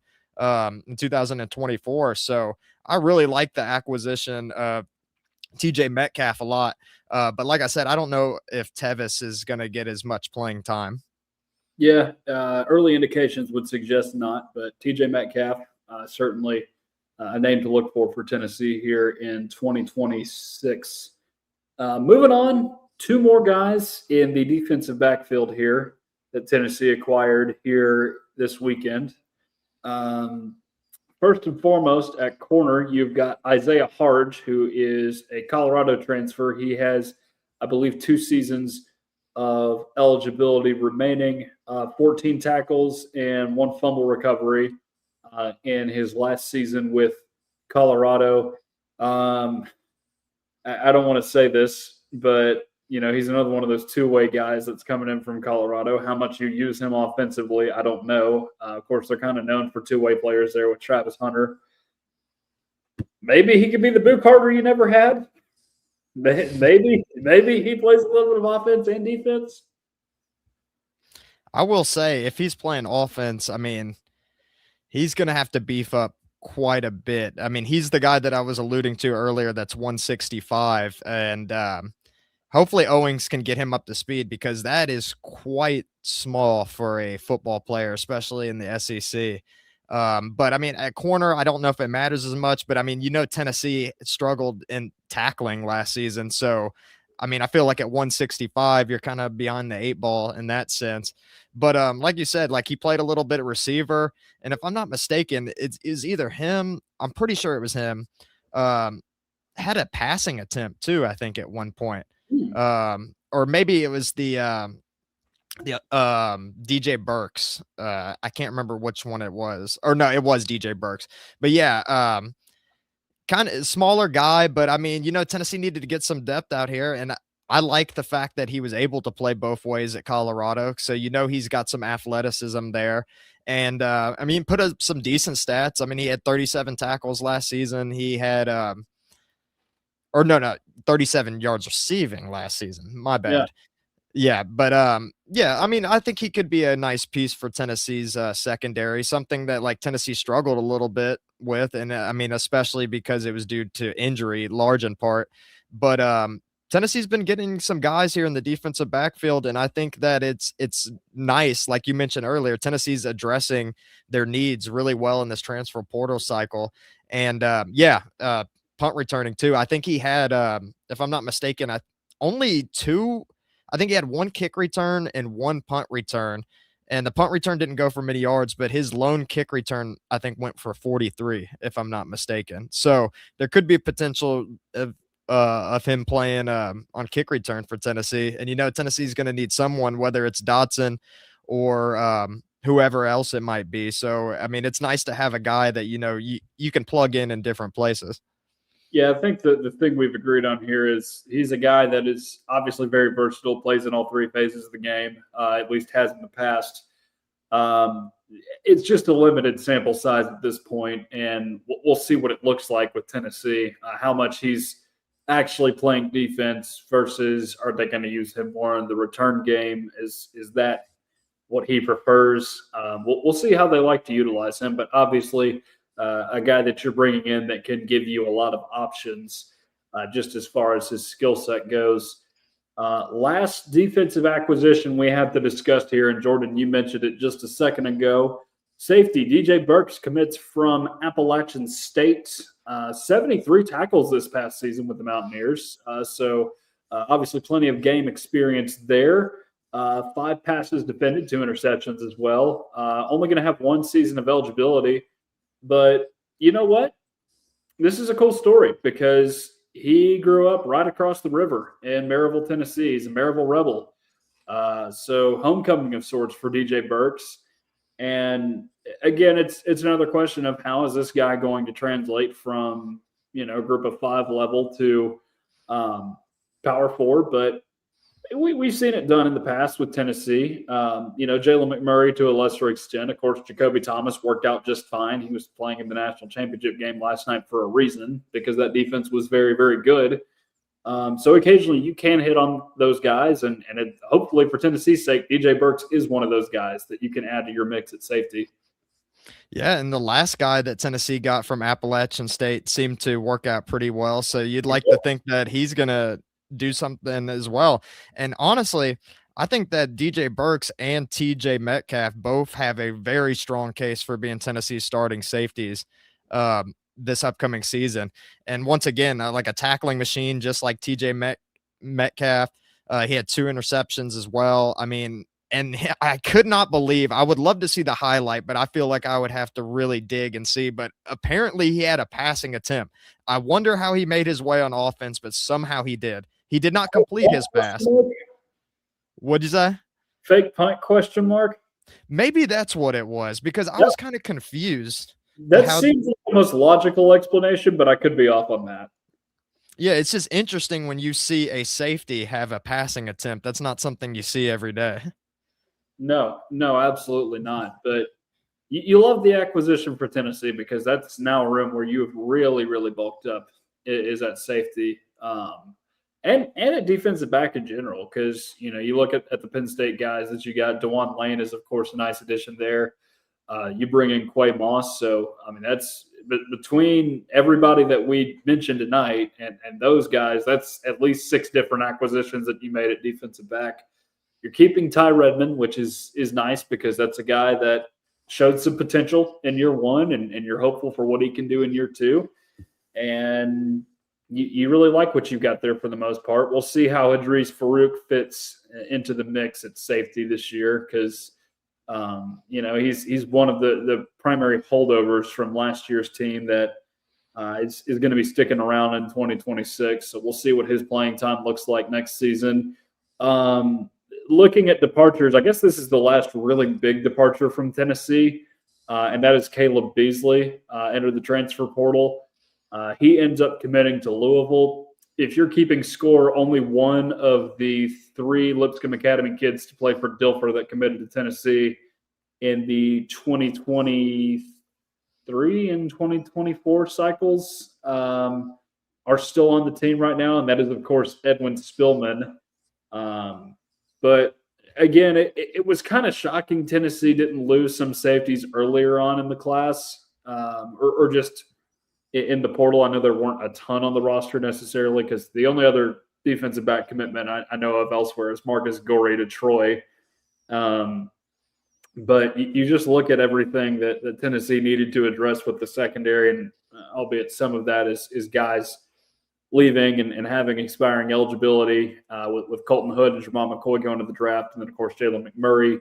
in 2024. So I really like the acquisition of TJ Metcalf a lot. But like I said, I don't know if Tevis is going to get as much playing time. Yeah, early indications would suggest not, but TJ Metcalf, certainly a name to look for Tennessee here in 2026. Moving on, 2 more guys in the defensive backfield here that Tennessee acquired here this weekend. First and foremost, at corner, you've got Isaiah Harge, who is a Colorado transfer. He has, I believe, 2 seasons of eligibility remaining, 14 tackles and 1 fumble recovery in his last season with Colorado. I don't want to say this, but you know, he's another one of those 2-way guys that's coming in from Colorado. How much you use him offensively, I don't know. Of course, they're kind of known for 2-way players there with Travis Hunter. Maybe he could be the Boo Carter you never had. Maybe he plays a little bit of offense and defense. I will say, if he's playing offense, I mean, he's going to have to beef up quite a bit. I mean, he's the guy that I was alluding to earlier that's 165, and hopefully Owings can get him up to speed because that is quite small for a football player, especially in the SEC. But I mean, at corner, I don't know if it matters as much, but I mean, you know, Tennessee struggled in tackling last season. So, I mean, I feel like at 165, you're kind of behind the 8 ball in that sense. But like you said, like he played a little bit of receiver. And if I'm not mistaken, it is either him. I'm pretty sure it was him. Had a passing attempt too, I think, at one point. Or maybe it was the the DJ Burks. I can't remember which one it was. Or no, it was DJ Burks. But yeah, kind of smaller guy, but I mean, Tennessee needed to get some depth out here, and I like the fact that he was able to play both ways at Colorado. So he's got some athleticism there, and I mean, put up some decent stats. I mean, he had 37 tackles last season. He had or no, 37 yards receiving last season. My Yeah. bad. Yeah, but yeah, I mean, I think he could be a nice piece for Tennessee's secondary, something that like Tennessee struggled a little bit with, and I mean, especially because it was due to injury, large in part. But Tennessee's been getting some guys here in the defensive backfield, and I think that it's nice, like you mentioned earlier. Tennessee's addressing their needs really well in this transfer portal cycle, and punt returning too. I think he had, if I'm not mistaken, only two. I think he had one kick return and one punt return, and the punt return didn't go for many yards, but his lone kick return, I think, went for 43, if I'm not mistaken. So there could be potential of him playing on kick return for Tennessee. And Tennessee's going to need someone, whether it's Dotson or whoever else it might be. So I mean, it's nice to have a guy that you can plug in different places. Yeah, I think the thing we've agreed on here is he's a guy that is obviously very versatile, plays in all three phases of the game, at least has in the past. It's just a limited sample size at this point, and we'll see what it looks like with Tennessee, how much he's actually playing defense versus are they going to use him more in the return game? Is that what he prefers? We'll see how they like to utilize him, but obviously – a guy that you're bringing in that can give you a lot of options just as far as his skill set goes. Last defensive acquisition we have to discuss here, and Jordan, you mentioned it just a second ago. Safety, DJ Burks commits from Appalachian State. 73 tackles this past season with the Mountaineers. So obviously plenty of game experience there. 5 passes defended, 2 interceptions as well. Only going to have 1 season of eligibility. But you know what? This is a cool story because he grew up right across the river in Maryville, Tennessee. He's a Maryville Rebel. So homecoming of sorts for DJ Burks. And again, it's another question of how is this guy going to translate from, group of 5 level to power 4. But we've seen it done in the past with Tennessee. Jalen McMurray to a lesser extent. Of course, Jacoby Thomas worked out just fine. He was playing in the national championship game last night for a reason because that defense was very, very good. So occasionally you can hit on those guys, and hopefully for Tennessee's sake, DJ Burks is one of those guys that you can add to your mix at safety. Yeah, and the last guy that Tennessee got from Appalachian State seemed to work out pretty well. So you'd like to think that he's going to do something as well. And honestly, I think that DJ Burks and TJ Metcalf both have a very strong case for being Tennessee's starting safeties this upcoming season. And once again, like a tackling machine, just like TJ Metcalf. He had 2 interceptions as well. I mean, and I could not believe, I would love to see the highlight, but I feel like I would have to really dig and see. But apparently he had a passing attempt. I wonder how he made his way on offense, but somehow he did. He did not complete his pass. What'd you say? Fake punt question mark? Maybe that's what it was because I was kind of confused. That seems like the most logical explanation, but I could be off on that. Yeah, it's just interesting when you see a safety have a passing attempt. That's not something you see every day. No, absolutely not. But you love the acquisition for Tennessee because that's now a room where you have really, really bulked up is at safety. And at defensive back in general, because you look at the Penn State guys that you got. DeJuan Lane is, of course, a nice addition there. You bring in Quay Moss, so I mean that's between everybody that we mentioned tonight and those guys. That's at least 6 different acquisitions that you made at defensive back. You're keeping Ty Redmond, which is nice because that's a guy that showed some potential in year 1, and you're hopeful for what he can do in year 2. And you really like what you've got there for the most part. We'll see how Idris Farouk fits into the mix at safety this year because, he's one of the primary holdovers from last year's team that is going to be sticking around in 2026. So we'll see what his playing time looks like next season. looking at departures, I guess this is the last really big departure from Tennessee, and that is Caleb Beasley entered the transfer portal. He ends up committing to Louisville. If you're keeping score, only one of the three Lipscomb Academy kids to play for Dilfer that committed to Tennessee in the 2023 and 2024 cycles are still on the team right now, and that is, of course, Edwin Spillman. But again, it was kind of shocking Tennessee didn't lose some safeties earlier on in the class, or just in the portal. I know there weren't a ton on the roster necessarily, because the only other defensive back commitment I know of elsewhere is Marcus Gorey to Troy. But you just look at everything that Tennessee needed to address with the secondary, and albeit some of that is guys leaving and having expiring eligibility, with Colton Hood and Jamal McCoy going to the draft, and then, of course, Jalen McMurray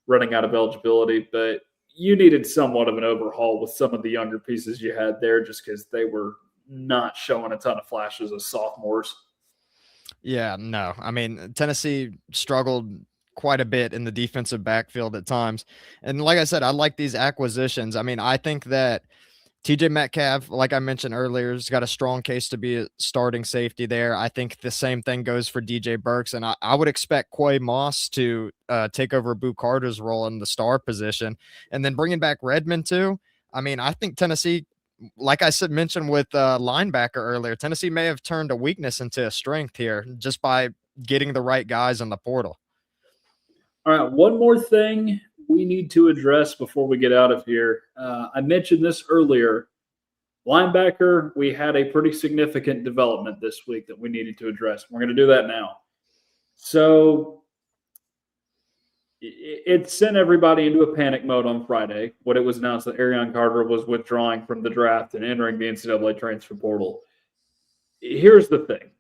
running out of eligibility. But you needed somewhat of an overhaul with some of the younger pieces you had there, just because they were not showing a ton of flashes as sophomores. Yeah, no. I mean, Tennessee struggled quite a bit in the defensive backfield at times. And like I said, I like these acquisitions. I mean, I think that TJ Metcalf, like I mentioned earlier, has got a strong case to be a starting safety there. I think the same thing goes for DJ Burks, and I would expect Quay Moss to take over Boo Carter's role in the star position, and then bringing back Redmond too. I mean, I think Tennessee, like I said, mentioned with linebacker earlier, Tennessee may have turned a weakness into a strength here just by getting the right guys in the portal. All right, one more thing we need to address before we get out of here. I mentioned this earlier. Linebacker, we had a pretty significant development this week that we needed to address. We're going to do that now. So it sent everybody into a panic mode on Friday when it was announced that ARION Carter was withdrawing from the draft and entering the NCAA transfer portal. Here's the thing.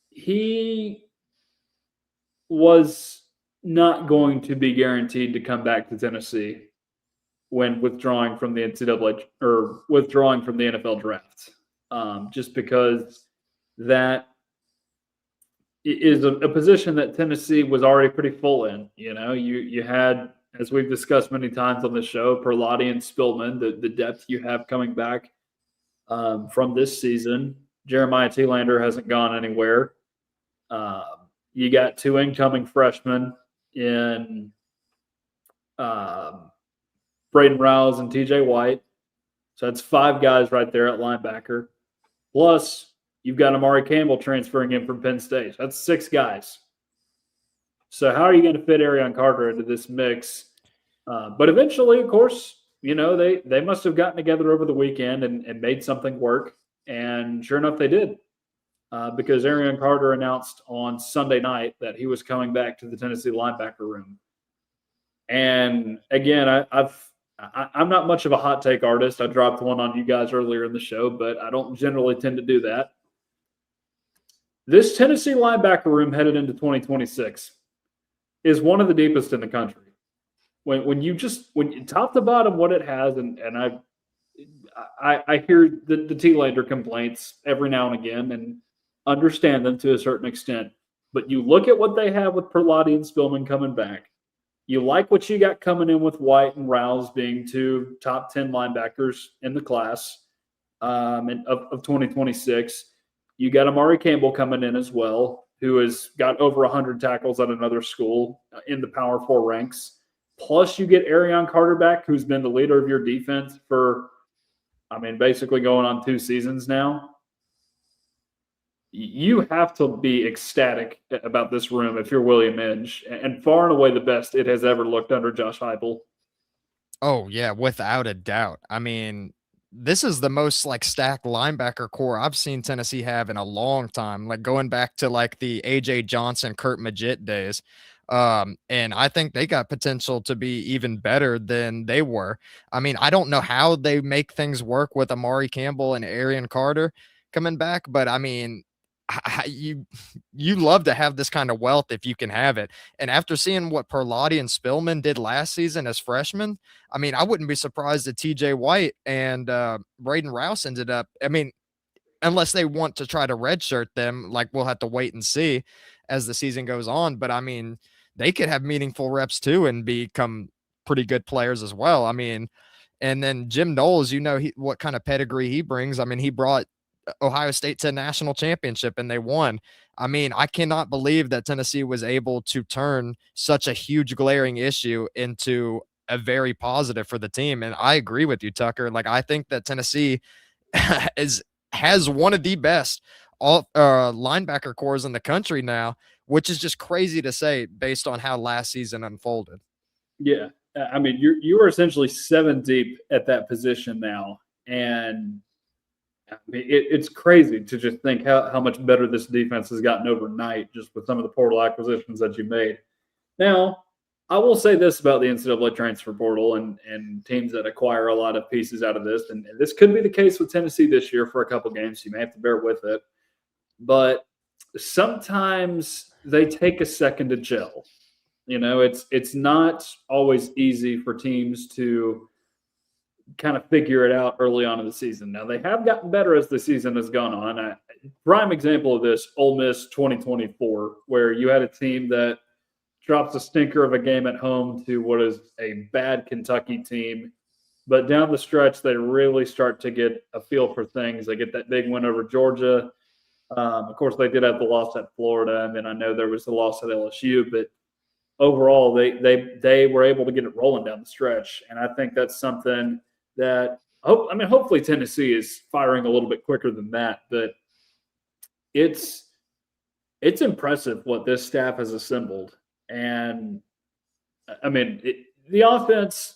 He was not going to be guaranteed to come back to Tennessee when withdrawing from the NCAA or withdrawing from the NFL draft, just because that is a position that Tennessee was already pretty full in. You know, you had, as we've discussed many times on the show, Perlotti and Spillman, the depth you have coming back from this season. Jeremiah Thielander hasn't gone anywhere. You got two incoming freshmen in Braden Rouse and TJ White. So that's five guys right there at linebacker. Plus, you've got Amari Campbell transferring in from Penn State. That's six guys. So how are you going to fit ARION Carter into this mix? But eventually, of course, you know, they must have gotten together over the weekend and made something work. And sure enough, they did. Because ARION Carter announced on Sunday night that he was coming back to the Tennessee linebacker room. And again, I'm not much of a hot take artist. I dropped one on you guys earlier in the show, but I don't generally tend to do that. This Tennessee linebacker room headed into 2026 is one of the deepest in the country. When you top to bottom what it has, and I hear the Thielander complaints every now and again and understand them to a certain extent. But you look at what they have with Perlotti and Spillman coming back. You like what you got coming in with White and Rouse being two top 10 linebackers in the class of 2026. You got Amari Campbell coming in as well, who has got over 100 tackles at another school in the Power 4 ranks. Plus, you get ARION Carter back, who's been the leader of your defense for, basically going on 2 seasons now. You have to be ecstatic about this room if you're William Edge, and far and away the best it has ever looked under Josh Heupel. Oh, yeah, without a doubt. I mean, this is the most stacked linebacker core I've seen Tennessee have in a long time, going back to the AJ Johnson, Kurt Magid days. And I think they got potential to be even better than they were. I mean, I don't know how they make things work with Amari Campbell and ARION Carter coming back, but I mean, you love to have this kind of wealth if you can have it. And after seeing what Perlotti and Spillman did last season as freshmen, I mean, I wouldn't be surprised that TJ White and Braden Rouse ended up, unless they want to try to redshirt them, we'll have to wait and see, as the season goes on. But I mean, they could have meaningful reps too and become pretty good players as well. I mean, and then Jim Knowles, what kind of pedigree he brings. I mean, he brought Ohio State to a national championship and they won. I mean, I cannot believe that Tennessee was able to turn such a huge glaring issue into a very positive for the team. And I agree with you, Tucker. Like, I think that Tennessee is has one of the best all linebacker cores in the country now, which is just crazy to say based on how last season unfolded. Yeah, I mean, you are essentially 7 deep at that position now, and I mean, it's crazy to just think how much better this defense has gotten overnight just with some of the portal acquisitions that you made. Now, I will say this about the NCAA transfer portal and teams that acquire a lot of pieces out of this, and this could be the case with Tennessee this year for a couple games. You may have to bear with it, but sometimes they take a second to gel. It's not always easy for teams to kind of figure it out early on in the season. Now, they have gotten better as the season has gone on. Prime example of this, Ole Miss 2024, where you had a team that drops a stinker of a game at home to what is a bad Kentucky team. But down the stretch, they really start to get a feel for things. They get that big win over Georgia. Of course, they did have the loss at Florida, and then I know there was the loss at LSU, but overall, they were able to get it rolling down the stretch. And I think that's something that hopefully Tennessee is firing a little bit quicker than that, but it's impressive what this staff has assembled. And I mean, the offense,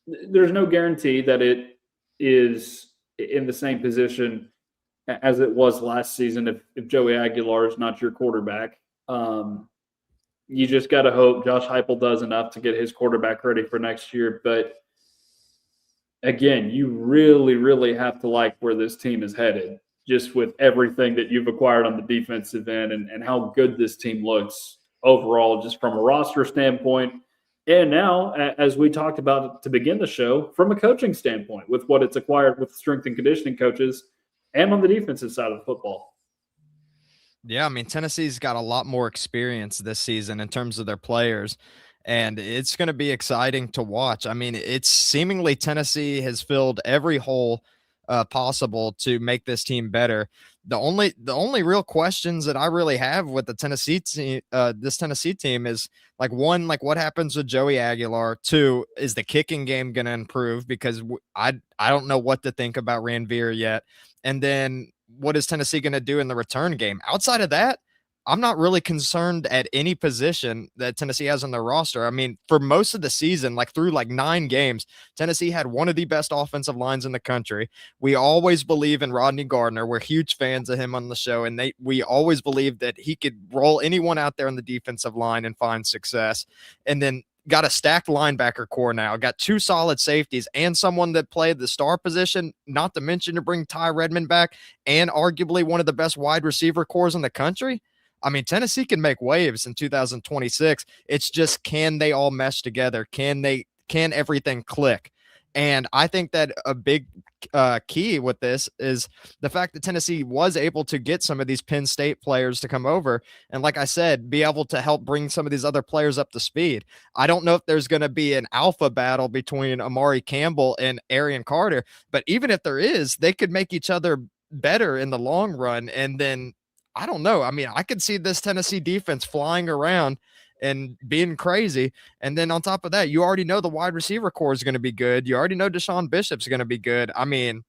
there's no guarantee that it is in the same position as it was last season if Joey Aguilar is not your quarterback. You just got to hope Josh Heupel does enough to get his quarterback ready for next year. But again, you really, really have to like where this team is headed, just with everything that you've acquired on the defensive end and how good this team looks overall, just from a roster standpoint. And now, as we talked about to begin the show, from a coaching standpoint, with what it's acquired with strength and conditioning coaches and on the defensive side of the football. Yeah, I mean, Tennessee's got a lot more experience this season in terms of their players, and it's going to be exciting to watch. I mean, it's seemingly Tennessee has filled every hole possible to make this team better. The only real questions that I really have with the Tennessee team, this Tennessee team, is like, one, like what happens with Joey Aguilar. Two, is the kicking game going to improve? Because I don't know what to think about Ranveer yet. And then what is Tennessee going to do in the return game? Outside of that, I'm not really concerned at any position that Tennessee has on their roster. I mean, for most of the season, like through like 9 games, Tennessee had one of the best offensive lines in the country. We always believe in Rodney Gardner. We're huge fans of him on the show, and we always believe that he could roll anyone out there on the defensive line and find success. And then got a stacked linebacker core now, got 2 solid safeties and someone that played the star position, not to mention to bring Ty Redmond back and arguably one of the best wide receiver cores in the country. I mean, Tennessee can make waves in 2026. It's just, can they all mesh together? Can everything click? And I think that a big key with this is the fact that Tennessee was able to get some of these Penn State players to come over. And like I said, be able to help bring some of these other players up to speed. I don't know if there's going to be an alpha battle between Amari Campbell and Arion Carter, but even if there is, they could make each other better in the long run. And then I don't know. I mean, I could see this Tennessee defense flying around and being crazy. And then on top of that, you already know the wide receiver core is going to be good. You already know Deshaun Bishop's going to be good. I mean,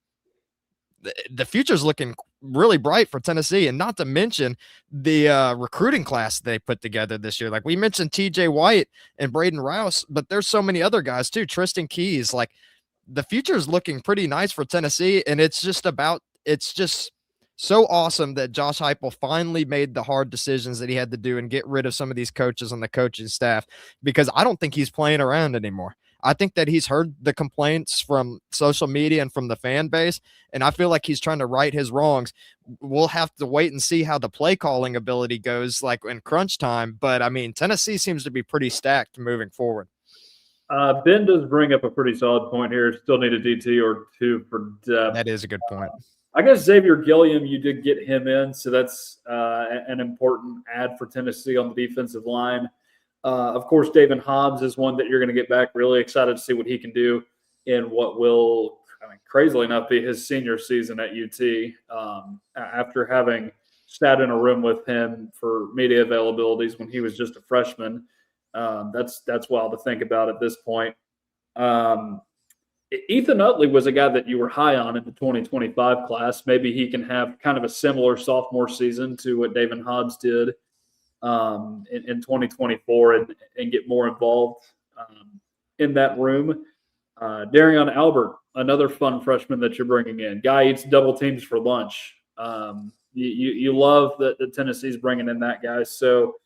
the future's looking really bright for Tennessee, and not to mention the recruiting class they put together this year. Like we mentioned TJ White and Braden Rouse, but there's so many other guys too. Tristan Keys, like the future's looking pretty nice for Tennessee. And it's just so awesome that Josh Heupel finally made the hard decisions that he had to do and get rid of some of these coaches on the coaching staff, because I don't think he's playing around anymore. I think that he's heard the complaints from social media and from the fan base, and I feel like he's trying to right his wrongs. We'll have to wait and see how the play calling ability goes, like in crunch time. But I mean, Tennessee seems to be pretty stacked moving forward. Ben does bring up a pretty solid point here. Still need a DT or 2 for depth. That is a good point. I guess Xavier Gilliam, you did get him in, so that's an important add for Tennessee on the defensive line. Of course, David Hobbs is one that you're going to get back. Really excited to see what he can do in what will, crazily enough, be his senior season at UT. After having sat in a room with him for media availabilities when he was just a freshman, that's wild to think about at this point. Ethan Utley was a guy that you were high on in the 2025 class. Maybe he can have kind of a similar sophomore season to what David Hobbs did in 2024 and get more involved in that room. Darion Albert, another fun freshman that you're bringing in. Guy eats double teams for lunch. You love that Tennessee's bringing in that guy. So,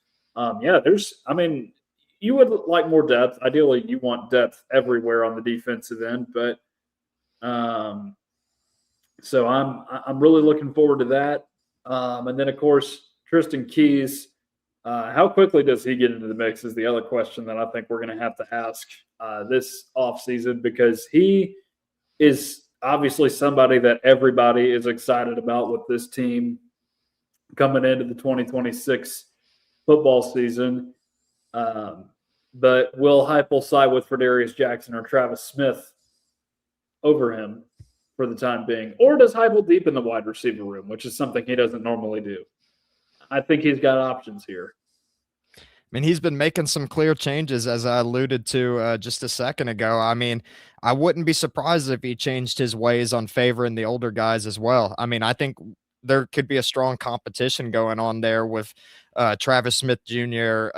you would like more depth. Ideally, you want depth everywhere on the defensive end, but so I'm really looking forward to that. And then, of course, Tristan Keys. How quickly does he get into the mix is the other question that I think we're going to have to ask this offseason, because he is obviously somebody that everybody is excited about with this team coming into the 2026 football season. But will Heupel side with Fredarius Jackson or Travis Smith over him for the time being? Or does Heupel deepen the wide receiver room, which is something he doesn't normally do? I think he's got options here. I mean, he's been making some clear changes, as I alluded to just a second ago. I mean, I wouldn't be surprised if he changed his ways on favoring the older guys as well. I mean, I think there could be a strong competition going on there with Travis Smith Jr.,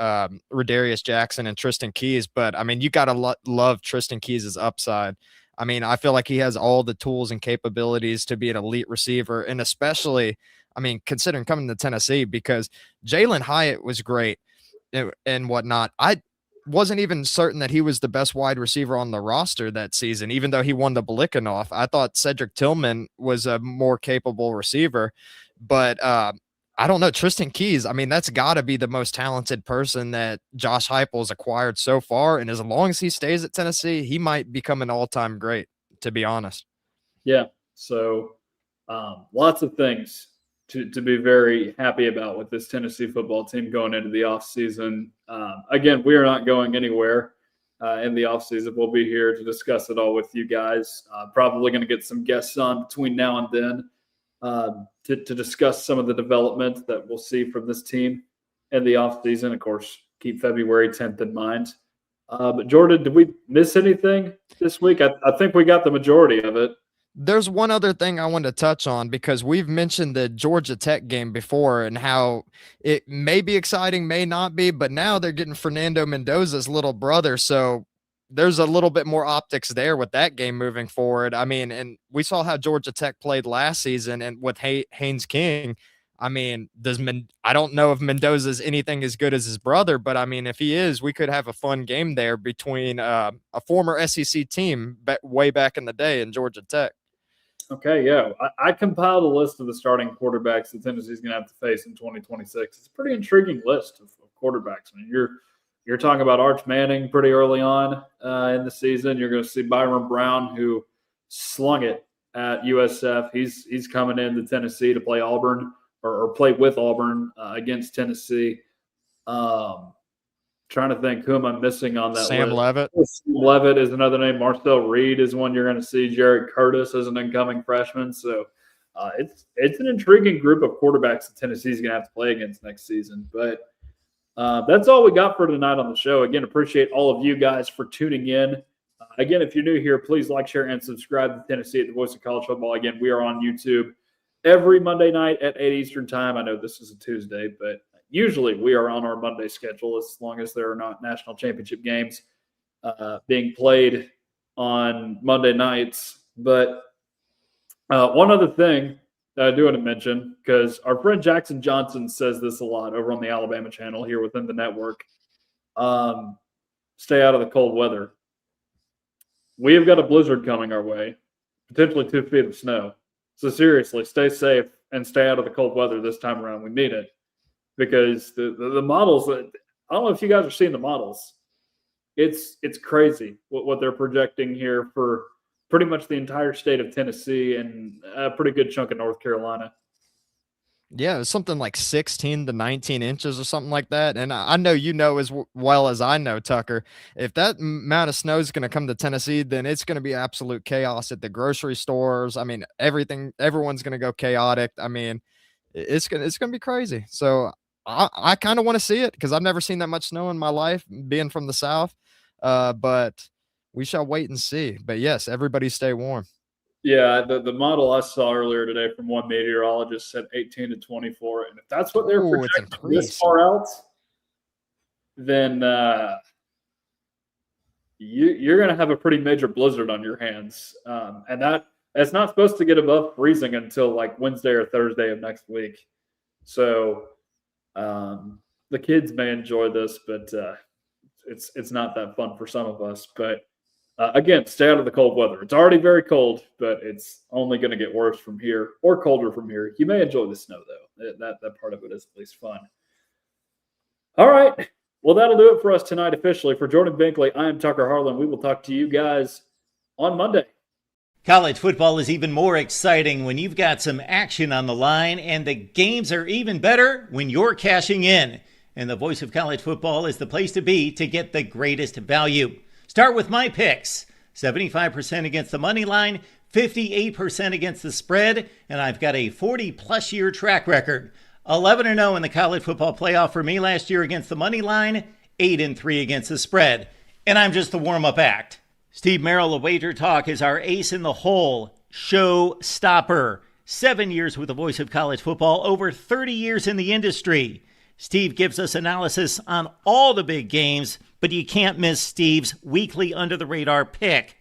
Rodarius Jackson, and Tristan Keys. But, I mean, you got to love Tristan Keys' upside. I mean, I feel like he has all the tools and capabilities to be an elite receiver, and especially, I mean, considering coming to Tennessee, because Jalen Hyatt was great and whatnot. I wasn't even certain that he was the best wide receiver on the roster that season, even though he won the Blickenoff. I thought Cedric Tillman was a more capable receiver, but I don't know. Tristan Keys, I mean, that's got to be the most talented person that Josh Heupel's acquired so far. And as long as he stays at Tennessee, he might become an all-time great, to be honest. Yeah. So lots of things to be very happy about with this Tennessee football team going into the offseason. Again, we are not going anywhere in the offseason. We'll be here to discuss it all with you guys. Probably going to get some guests on between now and then to discuss some of the development that we'll see from this team in the offseason. Of course, keep February 10th in mind. But Jordan, did we miss anything this week? I think we got the majority of it. There's one other thing I want to touch on, because we've mentioned the Georgia Tech game before and how it may be exciting, may not be, but now they're getting Fernando Mendoza's little brother. So there's a little bit more optics there with that game moving forward. I mean, and we saw how Georgia Tech played last season and with Haynes King. I mean, I don't know if Mendoza's anything as good as his brother, but I mean, if he is, we could have a fun game there between a former SEC team way back in the day in Georgia Tech. Okay, yeah. I compiled a list of the starting quarterbacks that Tennessee's going to have to face in 2026. It's a pretty intriguing list of quarterbacks. I mean, you're talking about Arch Manning pretty early on in the season. You're going to see Byron Brown, who slung it at USF. He's coming into Tennessee to play Auburn or play with Auburn against Tennessee. Trying to think, who am I missing on that Sam list? Levitt. Sam Levitt is another name. Marcel Reed is one you're going to see. Jared Curtis is an incoming freshman. So it's an intriguing group of quarterbacks that Tennessee's going to have to play against next season. But that's all we got for tonight on the show. Again, appreciate all of you guys for tuning in. Again, if you're new here, please like, share, and subscribe to Tennessee at the Voice of College Football. Again, we are on YouTube every Monday night at 8 Eastern time. I know this is a Tuesday, but usually we are on our Monday schedule as long as there are not national championship games being played on Monday nights. But one other thing that I do want to mention, because our friend Jackson Johnson says this a lot over on the Alabama channel here within the network, stay out of the cold weather. We have got a blizzard coming our way, potentially 2 feet of snow. So seriously, stay safe and stay out of the cold weather this time around. We need it. Because the models, I don't know if you guys are seeing the models. It's crazy what they're projecting here for pretty much the entire state of Tennessee and a pretty good chunk of North Carolina. Yeah, it was something like 16 to 19 inches or something like that. And I know you know as well as I know, Tucker, if that amount of snow is going to come to Tennessee, then it's going to be absolute chaos at the grocery stores. I mean, everyone's going to go chaotic. I mean, it's gonna be crazy. So I kind of want to see it because I've never seen that much snow in my life, being from the South. But we shall wait and see. But yes, everybody stay warm. Yeah, the model I saw earlier today from one meteorologist said 18 to 24, and if that's what they're Oh, it's projecting this increased. far out, then you're going to have a pretty major blizzard on your hands, and that's not supposed to get above freezing until like Wednesday or Thursday of next week. So the kids may enjoy this, but it's not that fun for some of us. But again, stay out of the cold weather. It's already very cold, but it's only going to get worse from here or colder from here. You may enjoy the snow, though. That part of it is at least fun. All right. Well, that'll do it for us tonight officially. For Jordan Binkley, I am Tucker Harlan. We will talk to you guys on Monday. College football is even more exciting when you've got some action on the line, and the games are even better when you're cashing in. And the Voice of College Football is the place to be to get the greatest value. Start with my picks. 75% against the money line, 58% against the spread, and I've got a 40-plus year track record. 11-0 in the college football playoff for me last year against the money line, 8-3 against the spread. And I'm just the warm-up act. Steve Merrill of Wager Talk is our ace in the hole, show stopper. 7 years with the Voice of College Football, over 30 years in the industry. Steve gives us analysis on all the big games, but you can't miss Steve's weekly under-the-radar pick.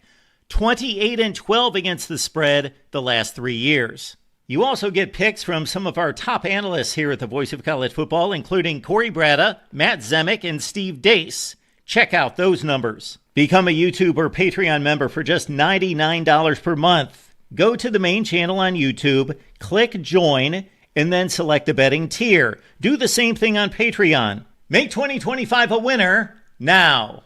28-12 against the spread the last 3 years. You also get picks from some of our top analysts here at the Voice of College Football, including Corey Bratta, Matt Zemek, and Steve Dace. Check out those numbers. Become a YouTube or Patreon member for just $99 per month. Go to the main channel on YouTube, click join, and then select the betting tier. Do the same thing on Patreon. Make 2025 a winner now.